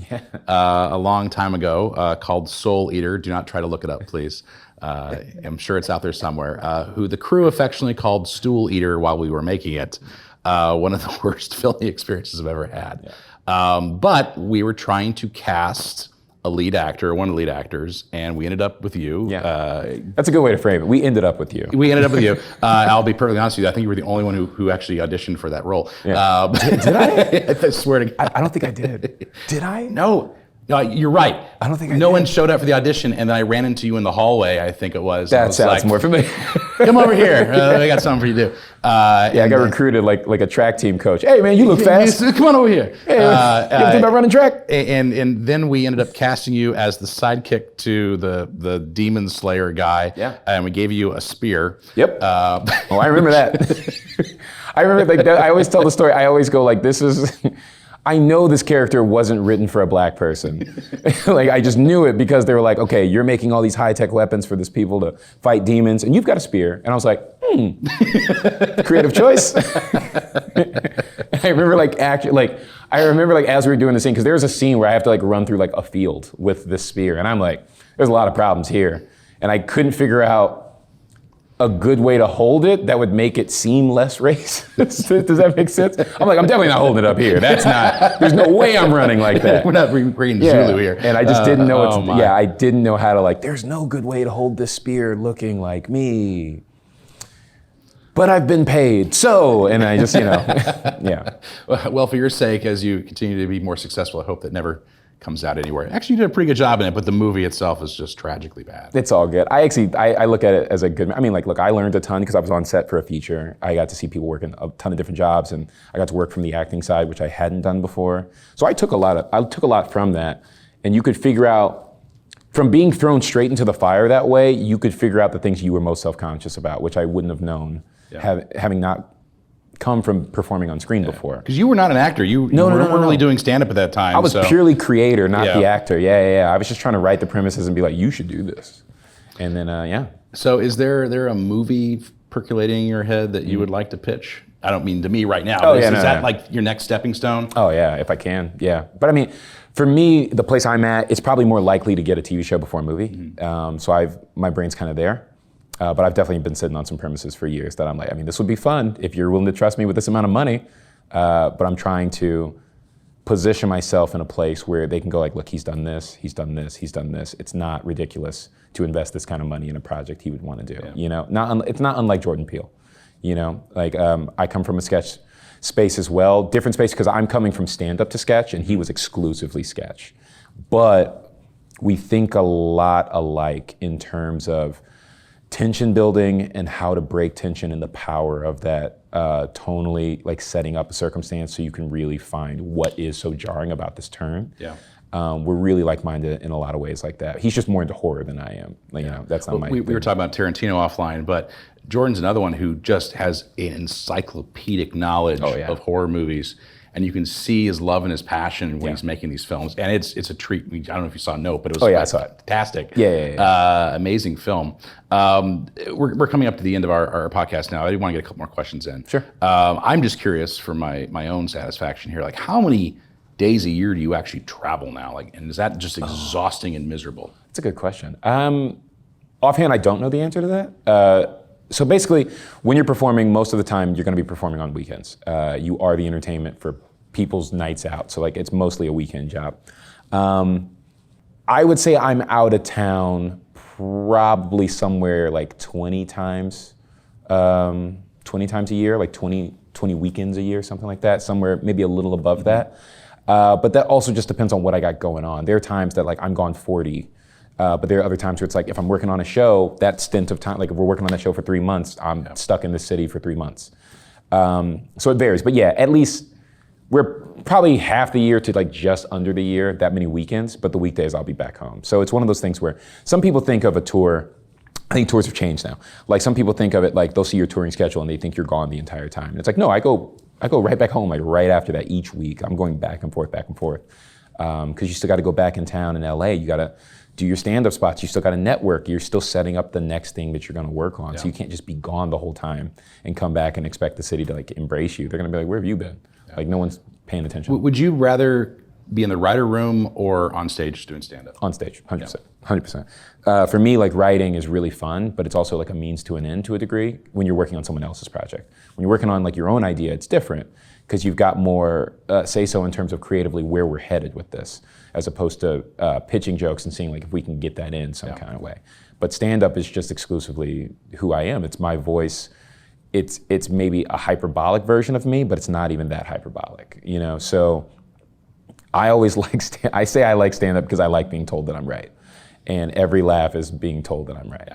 a long time ago called Soul Eater. Do not try to look it up, please. I'm sure it's out there somewhere. Who the crew affectionately called Stool Eater while we were making it. One of the worst filming experiences I've ever had. Yeah. But we were trying to cast a lead actor, one of the lead actors, and we ended up with you. Yeah. That's a good way to frame it. We ended up with you. We ended up with you. I'll be perfectly honest with you. I think you were the only one who actually auditioned for that role. Yeah. Did I? I swear to God. I don't think I did. Did I? No. No, you're right. I don't think I No did. one showed up for the audition, and then I ran into you in the hallway, I think it was. That sounds more familiar. Come over here. I got something for you to do. I got recruited like a track team coach. Hey, man, you look fast. Come on over here. Hey, you ever think about running track? And then we ended up casting you as the sidekick to the Demon Slayer guy. Yeah. And we gave you a spear. Yep. Oh, I remember that. I remember like that. I always tell the story. I always go like, this is... I know this character wasn't written for a black person. Like, I just knew it because they were like, okay, you're making all these high-tech weapons for these people to fight demons, and you've got a spear. And I was like, creative choice. I remember as we were doing the scene, because there was a scene where I have to like run through like a field with this spear, and I'm like, there's a lot of problems here. And I couldn't figure out a good way to hold it that would make it seem less racist. Does that make sense? I'm like, I'm definitely not holding it up here. There's no way I'm running like that. We're not reading Zulu here. And I just didn't know I didn't know how to like, there's no good way to hold this spear looking like me. But I've been paid, so, and I just, yeah. Well, for your sake, as you continue to be more successful, I hope that never comes out anywhere. Actually, you did a pretty good job in it, but the movie itself is just tragically bad. It's all good. I look at it as a good, look, I learned a ton because I was on set for a feature. I got to see people working a ton of different jobs, and I got to work from the acting side, which I hadn't done before. So I took a lot from that, and you could figure out, from being thrown straight into the fire that way, you could figure out the things you were most self-conscious about, which I wouldn't have known, having not come from performing on screen before. Because you were not an actor. You weren't really doing stand-up at that time. I was purely creator, not the actor. Yeah. I was just trying to write the premises and be like, you should do this. And then, So is there a movie percolating in your head that you would like to pitch? I don't mean to me right now. Is that like your next stepping stone? Oh, yeah, if I can, yeah. But for me, the place I'm at, it's probably more likely to get a TV show before a movie. Mm-hmm. So my brain's kind of there. But I've definitely been sitting on some premises for years that I'm like, this would be fun if you're willing to trust me with this amount of money. But I'm trying to position myself in a place where they can go like, look, he's done this, he's done this, he's done this. It's not ridiculous to invest this kind of money in a project he would want to do. Yeah. It's not unlike Jordan Peele. I come from a sketch space as well, different space because I'm coming from stand-up to sketch, and he was exclusively sketch. But we think a lot alike in terms of tension building and how to break tension and the power of that tonally, like setting up a circumstance so you can really find what is so jarring about this turn. Yeah. We're really like-minded in a lot of ways like that. He's just more into horror than I am. That's not my thing. We were talking about Tarantino offline, but Jordan's another one who just has an encyclopedic knowledge of horror movies. And you can see his love and his passion when he's making these films. And it's a treat. I don't know if you saw Nope, but it was I saw it. Fantastic. Yeah. Amazing film. We're coming up to the end of our podcast now. I want to get a couple more questions in. Sure. I'm just curious for my own satisfaction here. Like, how many days a year do you actually travel now? And is that just exhausting and miserable? That's a good question. Offhand, I don't know the answer to that. So basically, when you're performing, most of the time you're going to be performing on weekends. You are the entertainment for people's nights out. So like it's mostly a weekend job. I would say I'm out of town probably somewhere like 20 times a year, like 20 weekends a year, something like that, somewhere maybe a little above that. But that also just depends on what I got going on. There are times that like I'm gone 40, but there are other times where it's like if I'm working on a show, that stint of time, like if we're working on that show for 3 months, I'm stuck in the city for 3 months. So it varies, but yeah, at least we're probably half the year to like just under the year, that many weekends, but the weekdays I'll be back home. So it's one of those things where some people think of a tour, I think tours have changed now. Like some people think of it like they'll see your touring schedule and they think you're gone the entire time. And it's like, no, I go right back home like right after that each week. I'm going back and forth. Because you still got to go back in town in LA. You got to do your stand-up spots. You still got to network. You're still setting up the next thing that you're going to work on. So you can't just be gone the whole time and come back and expect the city to like embrace you. They're going to be like, where have you been? Like no one's paying attention. Would you rather be in the writer room or on stage doing stand-up? On stage, 100%. For me, like writing is really fun, but it's also like a means to an end to a degree when you're working on someone else's project. When you're working on like your own idea, it's different because you've got more say-so in terms of creatively where we're headed with this, as opposed to pitching jokes and seeing like if we can get that in some kind of way. But stand-up is just exclusively who I am. It's my voice. It's maybe a hyperbolic version of me, but it's not even that hyperbolic, you know? So I always I say I like stand-up because I like being told that I'm right. And every laugh is being told that I'm right.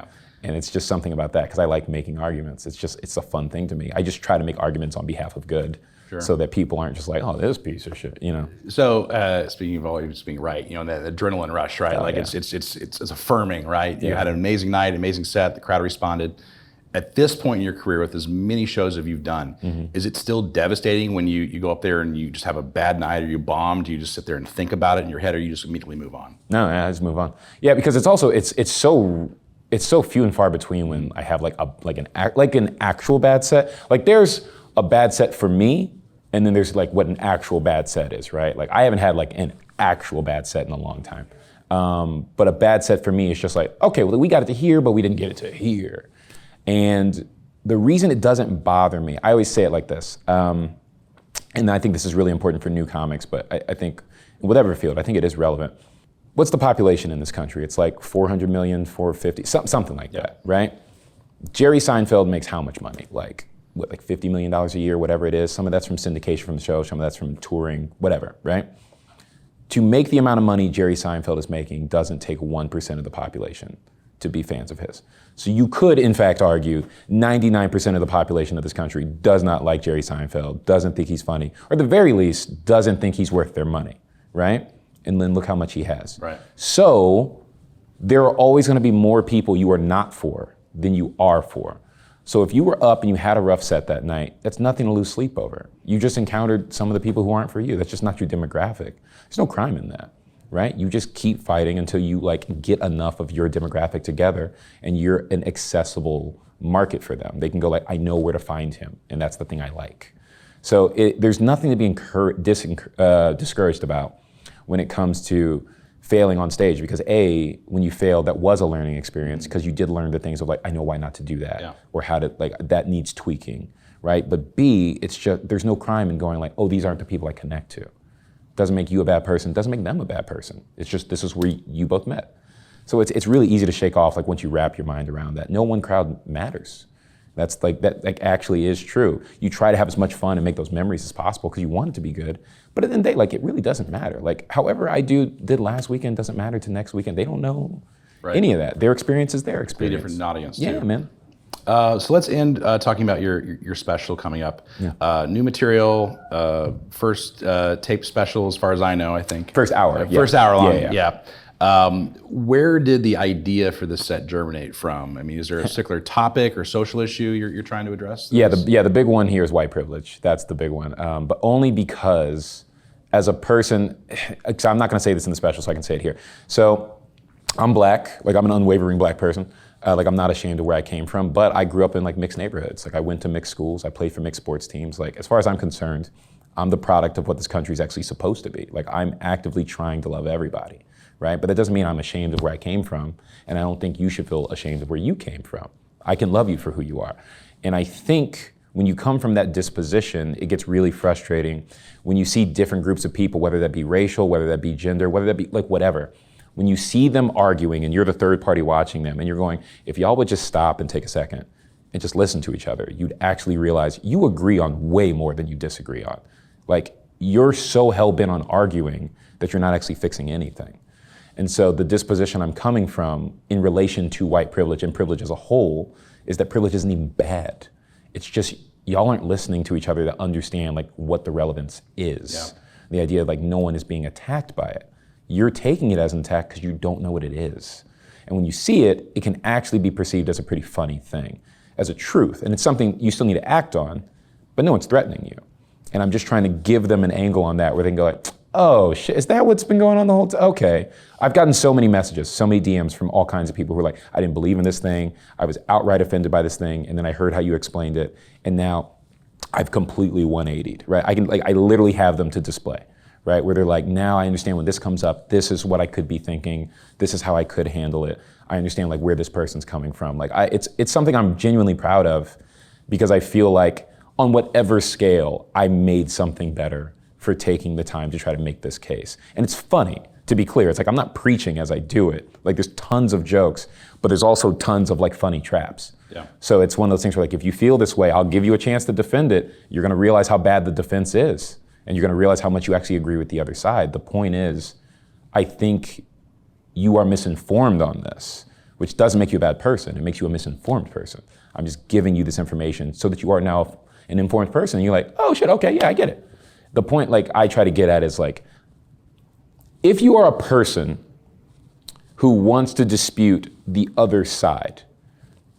And it's just something about that because I like making arguments. It's a fun thing to me. I just try to make arguments on behalf of good so that people aren't just like, oh, this piece of shit, you know? So speaking of always being right, you know, that adrenaline rush, right? It's affirming, right? You had an amazing night, amazing set, the crowd responded. At this point in your career, with as many shows as you've done, is it still devastating when you go up there and you just have a bad night or you bombed? Do you just sit there and think about it in your head, or you just immediately move on? No, I just move on. Yeah, because it's also it's so few and far between when I have like an actual bad set. Like there's a bad set for me, and then there's like what an actual bad set is, right? Like I haven't had like an actual bad set in a long time. But a bad set for me is just like, okay, well we got it to here, but we didn't get it to here. And the reason it doesn't bother me, I always say it like this, and I think this is really important for new comics, but I think in whatever field, I think it is relevant. What's the population in this country? It's like 400 million, 450, something like that, right? Jerry Seinfeld makes how much money? Like $50 million a year, whatever it is. Some of that's from syndication from the show, some of that's from touring, whatever, right? To make the amount of money Jerry Seinfeld is making doesn't take 1% of the population to be fans of his. So you could, in fact, argue 99% of the population of this country does not like Jerry Seinfeld, doesn't think he's funny, or at the very least, doesn't think he's worth their money, right? And then look how much he has. Right. So there are always going to be more people you are not for than you are for. So if you were up and you had a rough set that night, that's nothing to lose sleep over. You just encountered some of the people who aren't for you. That's just not your demographic. There's no crime in that. Right? You just keep fighting until you like get enough of your demographic together and you're an accessible market for them. They can go like, I know where to find him, and that's the thing I like. So there's nothing to be discouraged about when it comes to failing on stage, because A, when you fail, that was a learning experience because you did learn the things of like, I know why not to do that, or how to, like, that needs tweaking, right? But B, it's just, there's no crime in going like, oh, these aren't the people I connect to. Doesn't make you a bad person, doesn't make them a bad person. It's just, this is where you both met. So it's really easy to shake off, like once you wrap your mind around that. No one crowd matters. That's like, that like actually is true. You try to have as much fun and make those memories as possible because you want it to be good. But at the end of the day, like it really doesn't matter. Like however I did last weekend doesn't matter to next weekend. They don't know any of that. Their experience is their experience. Be a different audience too. Yeah, man. So let's end talking about your special coming up. New material, first tape special as far as I know, I think. First hour. First hour long, yeah. Where did the idea for the set germinate from? I mean, is there a particular topic or social issue you're trying to address? The big one here is white privilege. That's the big one. But only because as a person, cause I'm not gonna say this in the special, so I can say it here. So I'm black, like I'm an unwavering black person. Like I'm not ashamed of where I came from, but I grew up in like mixed neighborhoods. Like I went to mixed schools, I played for mixed sports teams. Like as far as I'm concerned, I'm the product of what this country is actually supposed to be. Like I'm actively trying to love everybody, right? But that doesn't mean I'm ashamed of where I came from, and I don't think you should feel ashamed of where you came from. I can love you for who you are. And I think when you come from that disposition, it gets really frustrating when you see different groups of people, whether that be racial, whether that be gender, whether that be like whatever. When you see them arguing and you're the third party watching them and you're going, if y'all would just stop and take a second and just listen to each other, you'd actually realize you agree on way more than you disagree on. Like, you're so hell-bent on arguing that you're not actually fixing anything. And so the disposition I'm coming from in relation to white privilege and privilege as a whole is that privilege isn't even bad. It's just y'all aren't listening to each other to understand like what the relevance is. Yeah. The idea of like no one is being attacked by it. You're taking it as an attack because you don't know what it is. And when you see it, it can actually be perceived as a pretty funny thing, as a truth. And it's something you still need to act on, but no one's threatening you. And I'm just trying to give them an angle on that where they can go like, oh shit, is that what's been going on the whole time? Okay. I've gotten so many messages, so many DMs from all kinds of people who are like, I didn't believe in this thing. I was outright offended by this thing. And then I heard how you explained it. And now I've completely 180'd, right? I literally have them to display, right? Where they're like, now I understand when this comes up, this is what I could be thinking. This is how I could handle it. I understand like where this person's coming from. Like it's something I'm genuinely proud of because I feel like on whatever scale, I made something better for taking the time to try to make this case. And it's funny, to be clear. It's like I'm not preaching as I do it. Like there's tons of jokes, but there's also tons of like funny traps. Yeah. So it's one of those things where like if you feel this way, I'll give you a chance to defend it. You're gonna realize how bad the defense is. And you're gonna realize how much you actually agree with the other side. The point is, I think you are misinformed on this, which doesn't make you a bad person. It makes you a misinformed person. I'm just giving you this information so that you are now an informed person. And you're like, oh shit, okay, yeah, I get it. The point like I try to get at is like, if you are a person who wants to dispute the other side,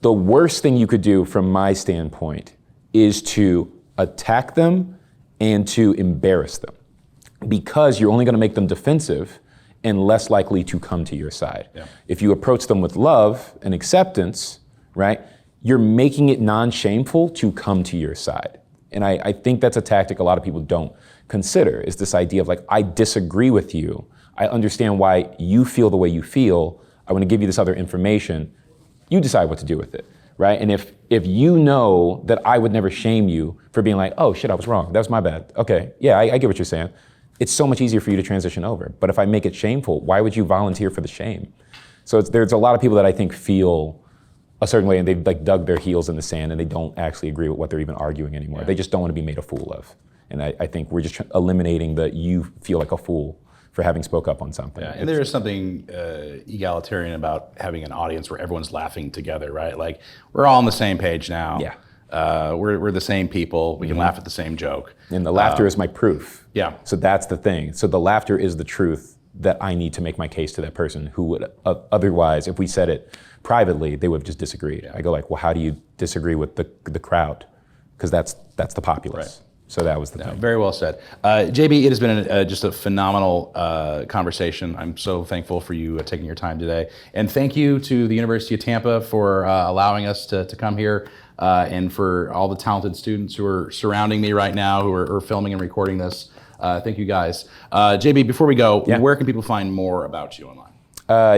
the worst thing you could do from my standpoint is to attack them and to embarrass them, because you're only gonna make them defensive and less likely to come to your side. Yeah. If you approach them with love and acceptance, right, you're making it non-shameful to come to your side. And I think that's a tactic a lot of people don't consider, is this idea of like, I disagree with you. I understand why you feel the way you feel. I want to give you this other information. You decide what to do with it, right? And if you know that I would never shame you for being like, oh shit, I was wrong. That was my bad. Okay, yeah, I get what you're saying. It's so much easier for you to transition over. But if I make it shameful, why would you volunteer for the shame? So there's a lot of people that I think feel a certain way and they've like dug their heels in the sand and they don't actually agree with what they're even arguing anymore. Yeah. They just don't want to be made a fool of. And I think we're just eliminating the you feel like a fool for having spoke up on something. Yeah, and there is something egalitarian about having an audience where everyone's laughing together, right? Like we're all on the same page now. Yeah. We're the same people. We can laugh at the same joke. And the laughter is my proof. Yeah. So that's the thing. So the laughter is the truth that I need to make my case to that person who would otherwise, if we said it privately, they would have just disagreed. Yeah. I go like, well, how do you disagree with the crowd? Because that's the populace. Right. So that was the thing. Very well said. JB, it has been just a phenomenal conversation. I'm so thankful for you taking your time today. And thank you to the University of Tampa for allowing us to come here and for all the talented students who are surrounding me right now, who are filming and recording this. Thank you guys. JB, before we go, where can people find more about you online?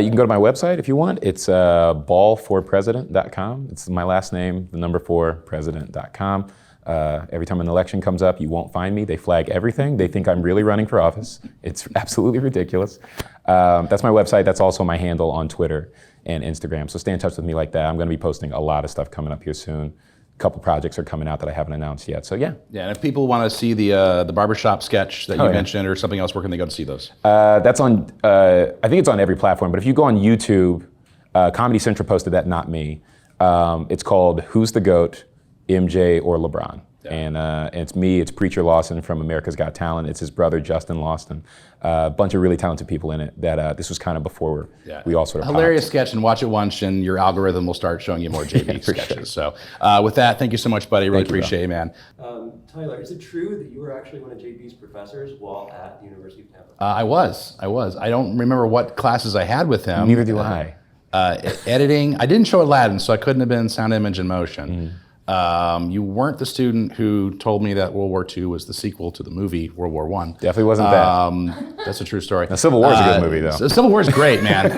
You can go to my website if you want. It's ball4president.com. It's my last name, the number 4, president.com. Every time an election comes up, you won't find me. They flag everything. They think I'm really running for office. It's absolutely ridiculous. That's my website. That's also my handle on Twitter and Instagram. So stay in touch with me like that. I'm going to be posting a lot of stuff coming up here soon. A couple projects are coming out that I haven't announced yet. So yeah. Yeah, and if people want to see the barbershop sketch that you mentioned or something else, where can they go to see those? That's on, I think it's on every platform, but if you go on YouTube, Comedy Central posted that, not me. It's called Who's the GOAT? MJ or LeBron. Yeah. And it's me, it's Preacher Lawson from America's Got Talent, it's his brother Justin Lawson, a bunch of really talented people in it that this was kind of before we all sort of hilarious sketch, and watch it once and your algorithm will start showing you more JB sketches. Sure. So with that, thank you so much, buddy. Really appreciate it, man. Tyler, is it true that you were actually one of JB's professors while at the University of Tampa? I was. I don't remember what classes I had with him. Neither do I. Editing, I didn't show Aladdin, so I couldn't have been sound, image, and motion. You weren't the student who told me that World War II was the sequel to the movie World War I. Definitely wasn't that. That's a true story. Now, Civil War is a good movie, though. Civil War is great, man.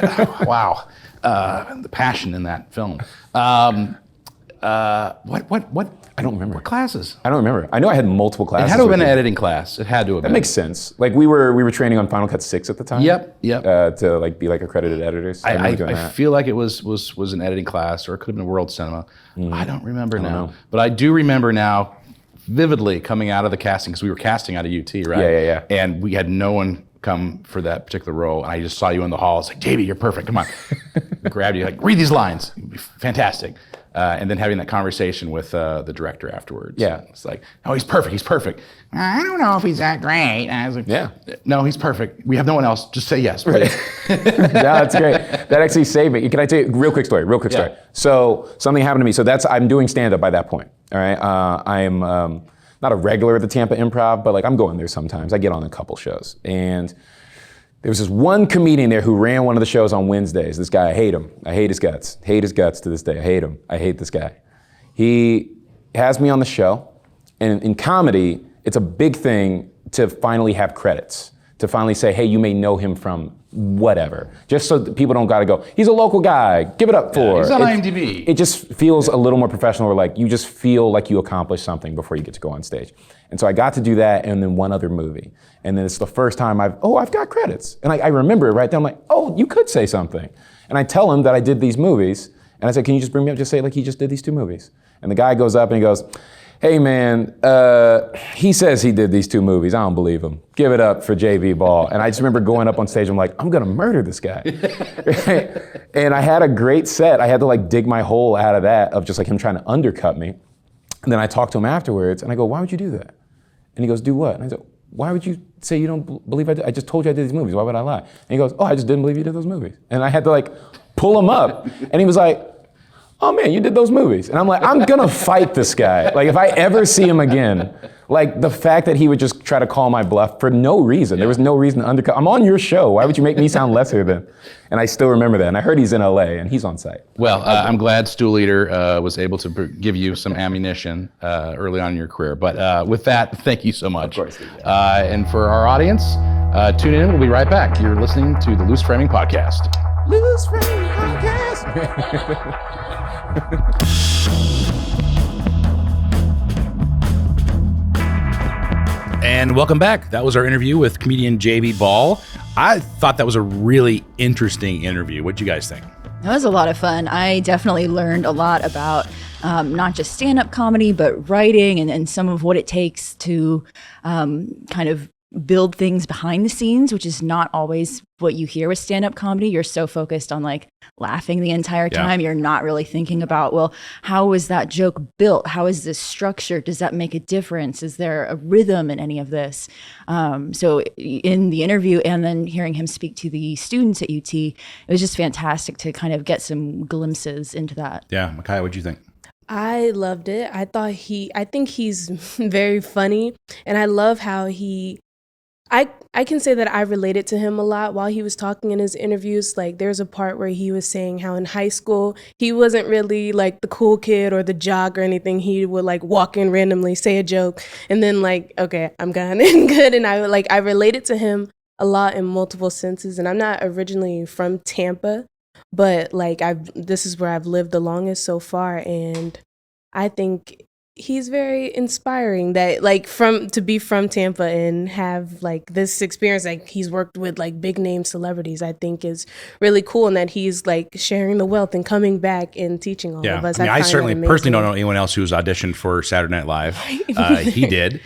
Wow. The passion in that film. What? I don't remember. What classes? I don't remember. I know I had multiple It classes. had to have with been an him. editing class. It had to have That been. makes sense. Like we were training on Final Cut 6 at the time. Yep. To like be like accredited editors. I remember doing I that. feel like it was an editing class, or it could have been World Cinema. I don't remember now. know. But I do remember now vividly coming out of the casting, because we were casting out of UT, right? Yeah. And we had no one come for that particular role, and I just saw you in the hall. It's like, JB, you're perfect. Come on. Grabbed you, like, read these lines. It'd be fantastic. And then having that conversation with the director afterwards. Yeah. It's like, oh, he's perfect. He's perfect. I don't know if he's that great. And I was like, Yeah. no, he's perfect. We have no one else. Just say yes, please. Yeah, that's great. That actually saved me. Can I tell you a real quick story? Yeah. So something happened to me. So I'm doing stand-up by that point. All right. I am not a regular at the Tampa Improv, but like I'm going there sometimes. I get on a couple shows. And there was this one comedian there who ran one of the shows on Wednesdays. This guy, I hate him. I hate his guts. Hate his guts to this day. I hate him. I hate this guy. He has me on the show. And in comedy, it's a big thing to finally have credits. To finally say, hey, you may know him from whatever. Just so that people don't gotta go, he's a local guy, give it up for. He's on IMDb. It just feels a little more professional, where like you just feel like you accomplished something before you get to go on stage. And so I got to do that, and then one other movie. And then it's the first time I've got credits. And I remember it right then. I'm like, oh, you could say something. And I tell him that I did these movies. And I said, can you just bring me up, just say like he just did these 2 movies. And the guy goes up and he goes, hey man, he says he did these 2 movies. I don't believe him. Give it up for JB Ball. And I just remember going up on stage, I'm like, I'm gonna murder this guy. And I had a great set. I had to like dig my hole out of that, of just like him trying to undercut me. And then I talked to him afterwards and I go, why would you do that? And he goes, do what? And I said, why would you say you don't believe I did? I just told you I did these movies. Why would I lie? And he goes, oh, I just didn't believe you did those movies. And I had to like pull him up. And he was like, oh man, you did those movies. And I'm like, I'm gonna fight this guy. Like if I ever see him again, like the fact that he would just try to call my bluff for no reason. There was no reason to undercut. I'm on your show. Why would you make me sound lesser than? And I still remember that. And I heard he's in LA and he's on site. Well, I'm glad Stool Eater was able to give you some ammunition early on in your career. But with that, thank you so much. Of course. And for our audience, tune in. We'll be right back. You're listening to the Loose Framing Podcast. Loose Framing Podcast. And welcome back. That was our interview with comedian JB Ball. I thought that was a really interesting interview. What do you guys think? That was a lot of fun. I definitely learned a lot about not just stand-up comedy, but writing and some of what it takes to kind of build things behind the scenes, which is not always what you hear with stand-up comedy. You're so focused on like laughing the entire time. You're not really thinking about, well, how is that joke built? How is this structured? Does that make a difference? Is there a rhythm in any of this? So in the interview and then hearing him speak to the students at UT, it was just fantastic to kind of get some glimpses into that. Yeah, Micaiah, what'd you think? I loved it. I think he's very funny, and I love how I can say that I related to him a lot while he was talking in his interviews. Like there's a part where he was saying how in high school, he wasn't really like the cool kid or the jock or anything. He would like walk in randomly, say a joke, and then like, okay, I'm gone and good. And I related to him a lot in multiple senses. And I'm not originally from Tampa, but like this is where I've lived the longest so far. And I think he's very inspiring that like to be from Tampa and have like this experience, like he's worked with like big name celebrities, I think is really cool, and that he's like sharing the wealth and coming back and teaching all of us. I mean, I find certainly that personally don't amazing. know anyone else who's auditioned for Saturday Night Live. He did.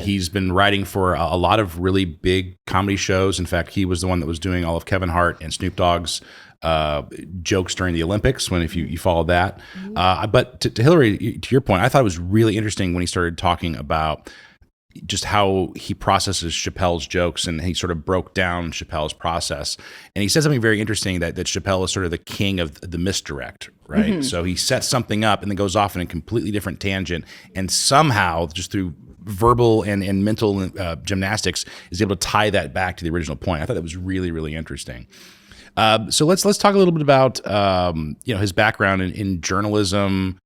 He's been writing for a lot of really big comedy shows. In fact, he was the one that was doing all of Kevin Hart and Snoop Dogg's jokes during the Olympics, when if you followed that. But to Hillary, to your point, I thought it was really interesting when he started talking about just how he processes Chappelle's jokes, and he sort of broke down Chappelle's process. And he said something very interesting, that Chappelle is sort of the king of the misdirect, right? Mm-hmm. So he sets something up and then goes off in a completely different tangent, and somehow just through verbal and mental gymnastics is able to tie that back to the original point. I thought that was really, really interesting. So let's talk a little bit about his background in journalism,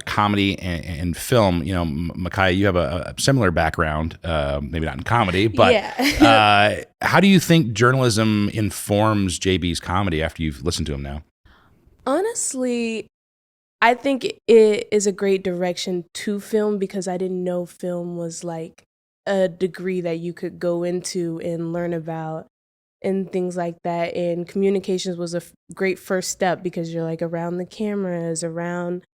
comedy, and film. You know, Micaiah, you have a similar background, maybe not in comedy, but how do you think journalism informs JB's comedy after you've listened to him now? Honestly, I think it is a great direction to film because I didn't know film was like a degree that you could go into and learn about and things like that. And communications was a great first step because you're like around the cameras, around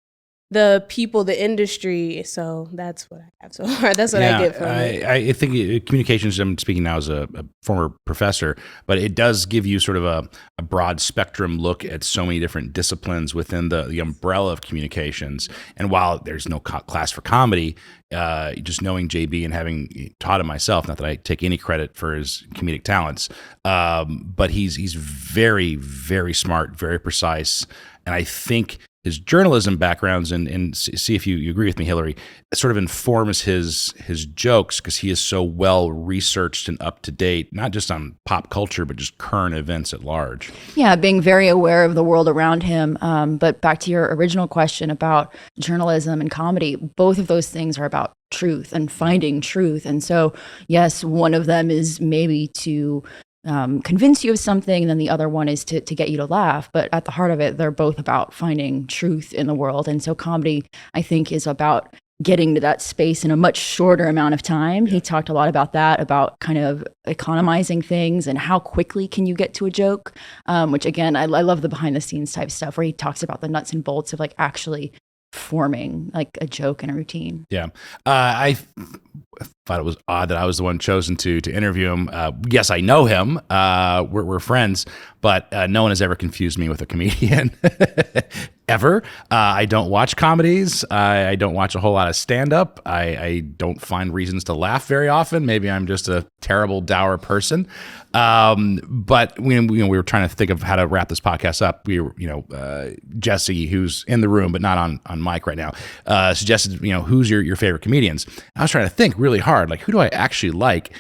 the people, the industry. So that's what I have so far. That's what I get from it. I think communications, I'm speaking now as a former professor, but it does give you sort of a broad spectrum look at so many different disciplines within the umbrella of communications. And while there's no class for comedy, just knowing JB and having taught him myself, not that I take any credit for his comedic talents, but he's very, very smart, very precise. And I think his journalism backgrounds, and see if you agree with me, Hillary, it sort of informs his jokes because he is so well researched and up to date, not just on pop culture, but just current events at large. Yeah, being very aware of the world around him. But back to your original question about journalism and comedy, both of those things are about truth and finding truth. And so, yes, one of them is maybe to convince you of something, and then the other one is to get you to laugh. But at the heart of it, they're both about finding truth in the world. And so comedy, I think, is about getting to that space in a much shorter amount of time. He talked a lot about that, about kind of economizing things and how quickly can you get to a joke, which again, I love the behind the scenes type stuff where he talks about the nuts and bolts of like actually forming like a joke and a routine. Yeah. I thought it was odd that I was the one chosen to interview him. Yes, I know him. We're friends, but no one has ever confused me with a comedian ever. I don't watch comedies. I don't watch a whole lot of stand-up. I don't find reasons to laugh very often. Maybe I'm just a terrible, dour person. But when we were trying to think of how to wrap this podcast up, we were, Jesse, who's in the room but not on mic right now, suggested, who's your favorite comedians? I was trying to think really hard, like, who do I actually like?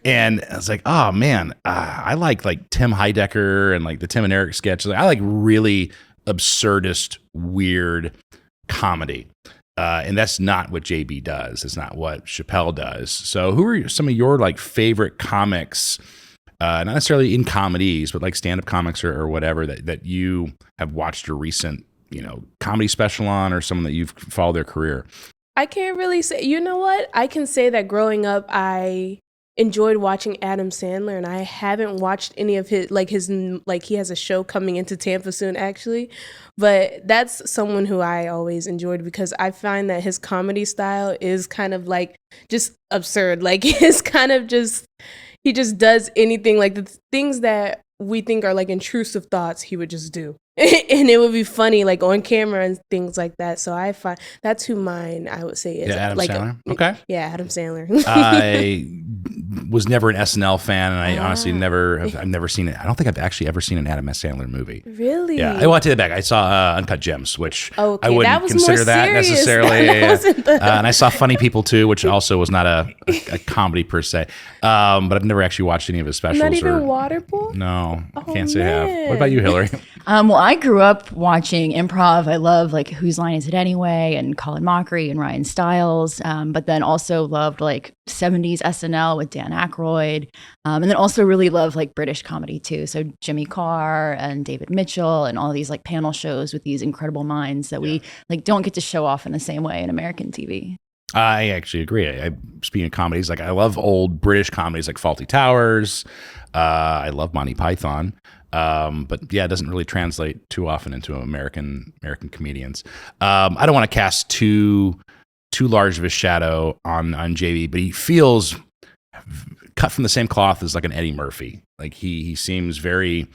And I was like, oh man, I like Tim Heidecker and like the Tim and Eric sketches. I like really absurdist, weird comedy. And that's not what JB does. It's not what Chappelle does. So who are some of your like favorite comics, not necessarily in comedies, but like stand-up comics or whatever that you have watched a recent, comedy special on, or someone that you've followed their career? I can't really say, you know what? I can say that growing up, I enjoyed watching Adam Sandler, and I haven't watched any of his, he has a show coming into Tampa soon, actually. But that's someone who I always enjoyed because I find that his comedy style is kind of like just absurd. Like, it's kind of just, he just does anything, like the things that we think are like intrusive thoughts, he would just do. And it would be funny, like on camera and things like that. So I find that's who mine, I would say, is. Yeah, Adam like Sandler. Okay. Yeah, Adam Sandler. I was never an SNL fan, and I honestly I've never seen it. I don't think I've actually ever seen an Adam Sandler movie. Really? Yeah. I want to take that back. I saw Uncut Gems, which I wouldn't that was consider more that serious. necessarily. That and I saw Funny People too, which also was not a comedy per se. But I've never actually watched any of his specials. Not even Waterboy? No, I Oh, can't say I have. man. What about you, Hillary? Well, I grew up watching improv. I love like Whose Line Is It Anyway and Colin Mockery and Ryan Stiles, but then also loved like 70s SNL with Dan Aykroyd, and then also really loved like British comedy too. So Jimmy Carr and David Mitchell and all these like panel shows with these incredible minds that we like don't get to show off in the same way in American TV. I actually agree. Speaking of comedies, like I love old British comedies like Fawlty Towers. I love Monty Python. But yeah, it doesn't really translate too often into American comedians. I don't want to cast too large of a shadow on JB, but he feels cut from the same cloth as like an Eddie Murphy. Like he seems very,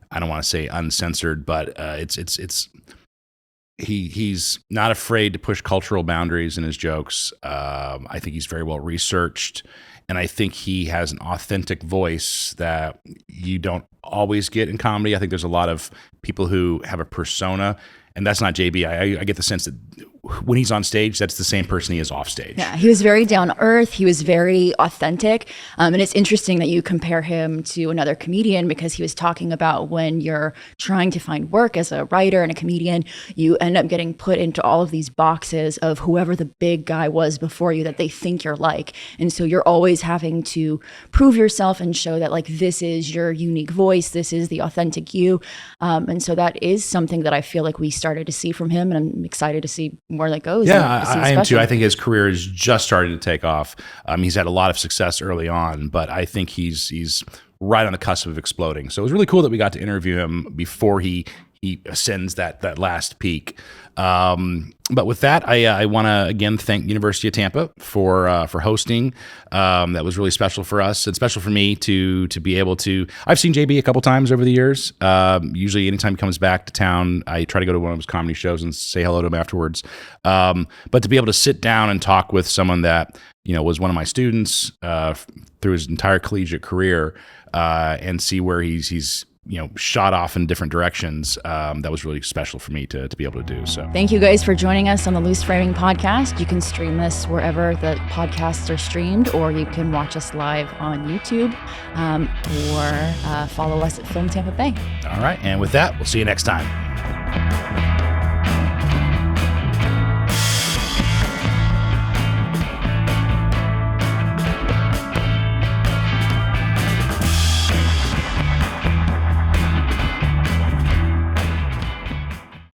I don't want to say uncensored, but he's not afraid to push cultural boundaries in his jokes. I think he's very well researched. And I think he has an authentic voice that you don't always get in comedy. I think there's a lot of people who have a persona, and that's not JB. I get the sense that when he's on stage, that's the same person he is off stage. Yeah, he was very down to earth. He was very authentic. And it's interesting that you compare him to another comedian, because he was talking about when you're trying to find work as a writer and a comedian, you end up getting put into all of these boxes of whoever the big guy was before you that they think you're like. And so you're always having to prove yourself and show that like this is your unique voice, this is the authentic you. And so that is something that I feel like we started to see from him, and I'm excited to see where that goes. Yeah, I am too. I think his career is just starting to take off. He's had a lot of success early on, but I think he's right on the cusp of exploding. So it was really cool that we got to interview him before he ascends that last peak. But with that, I want to again thank University of Tampa for hosting. That was really special for us. It's special for me to be able to. I've seen JB a couple times over the years. Usually, anytime he comes back to town, I try to go to one of his comedy shows and say hello to him afterwards. But to be able to sit down and talk with someone that was one of my students through his entire collegiate career, and see where he's shot off in different directions. That was really special for me to be able to do. So thank you guys for joining us on the Loose Framing podcast. You can stream this wherever the podcasts are streamed, or you can watch us live on YouTube, or follow us at Film Tampa Bay. All right. And with that, we'll see you next time.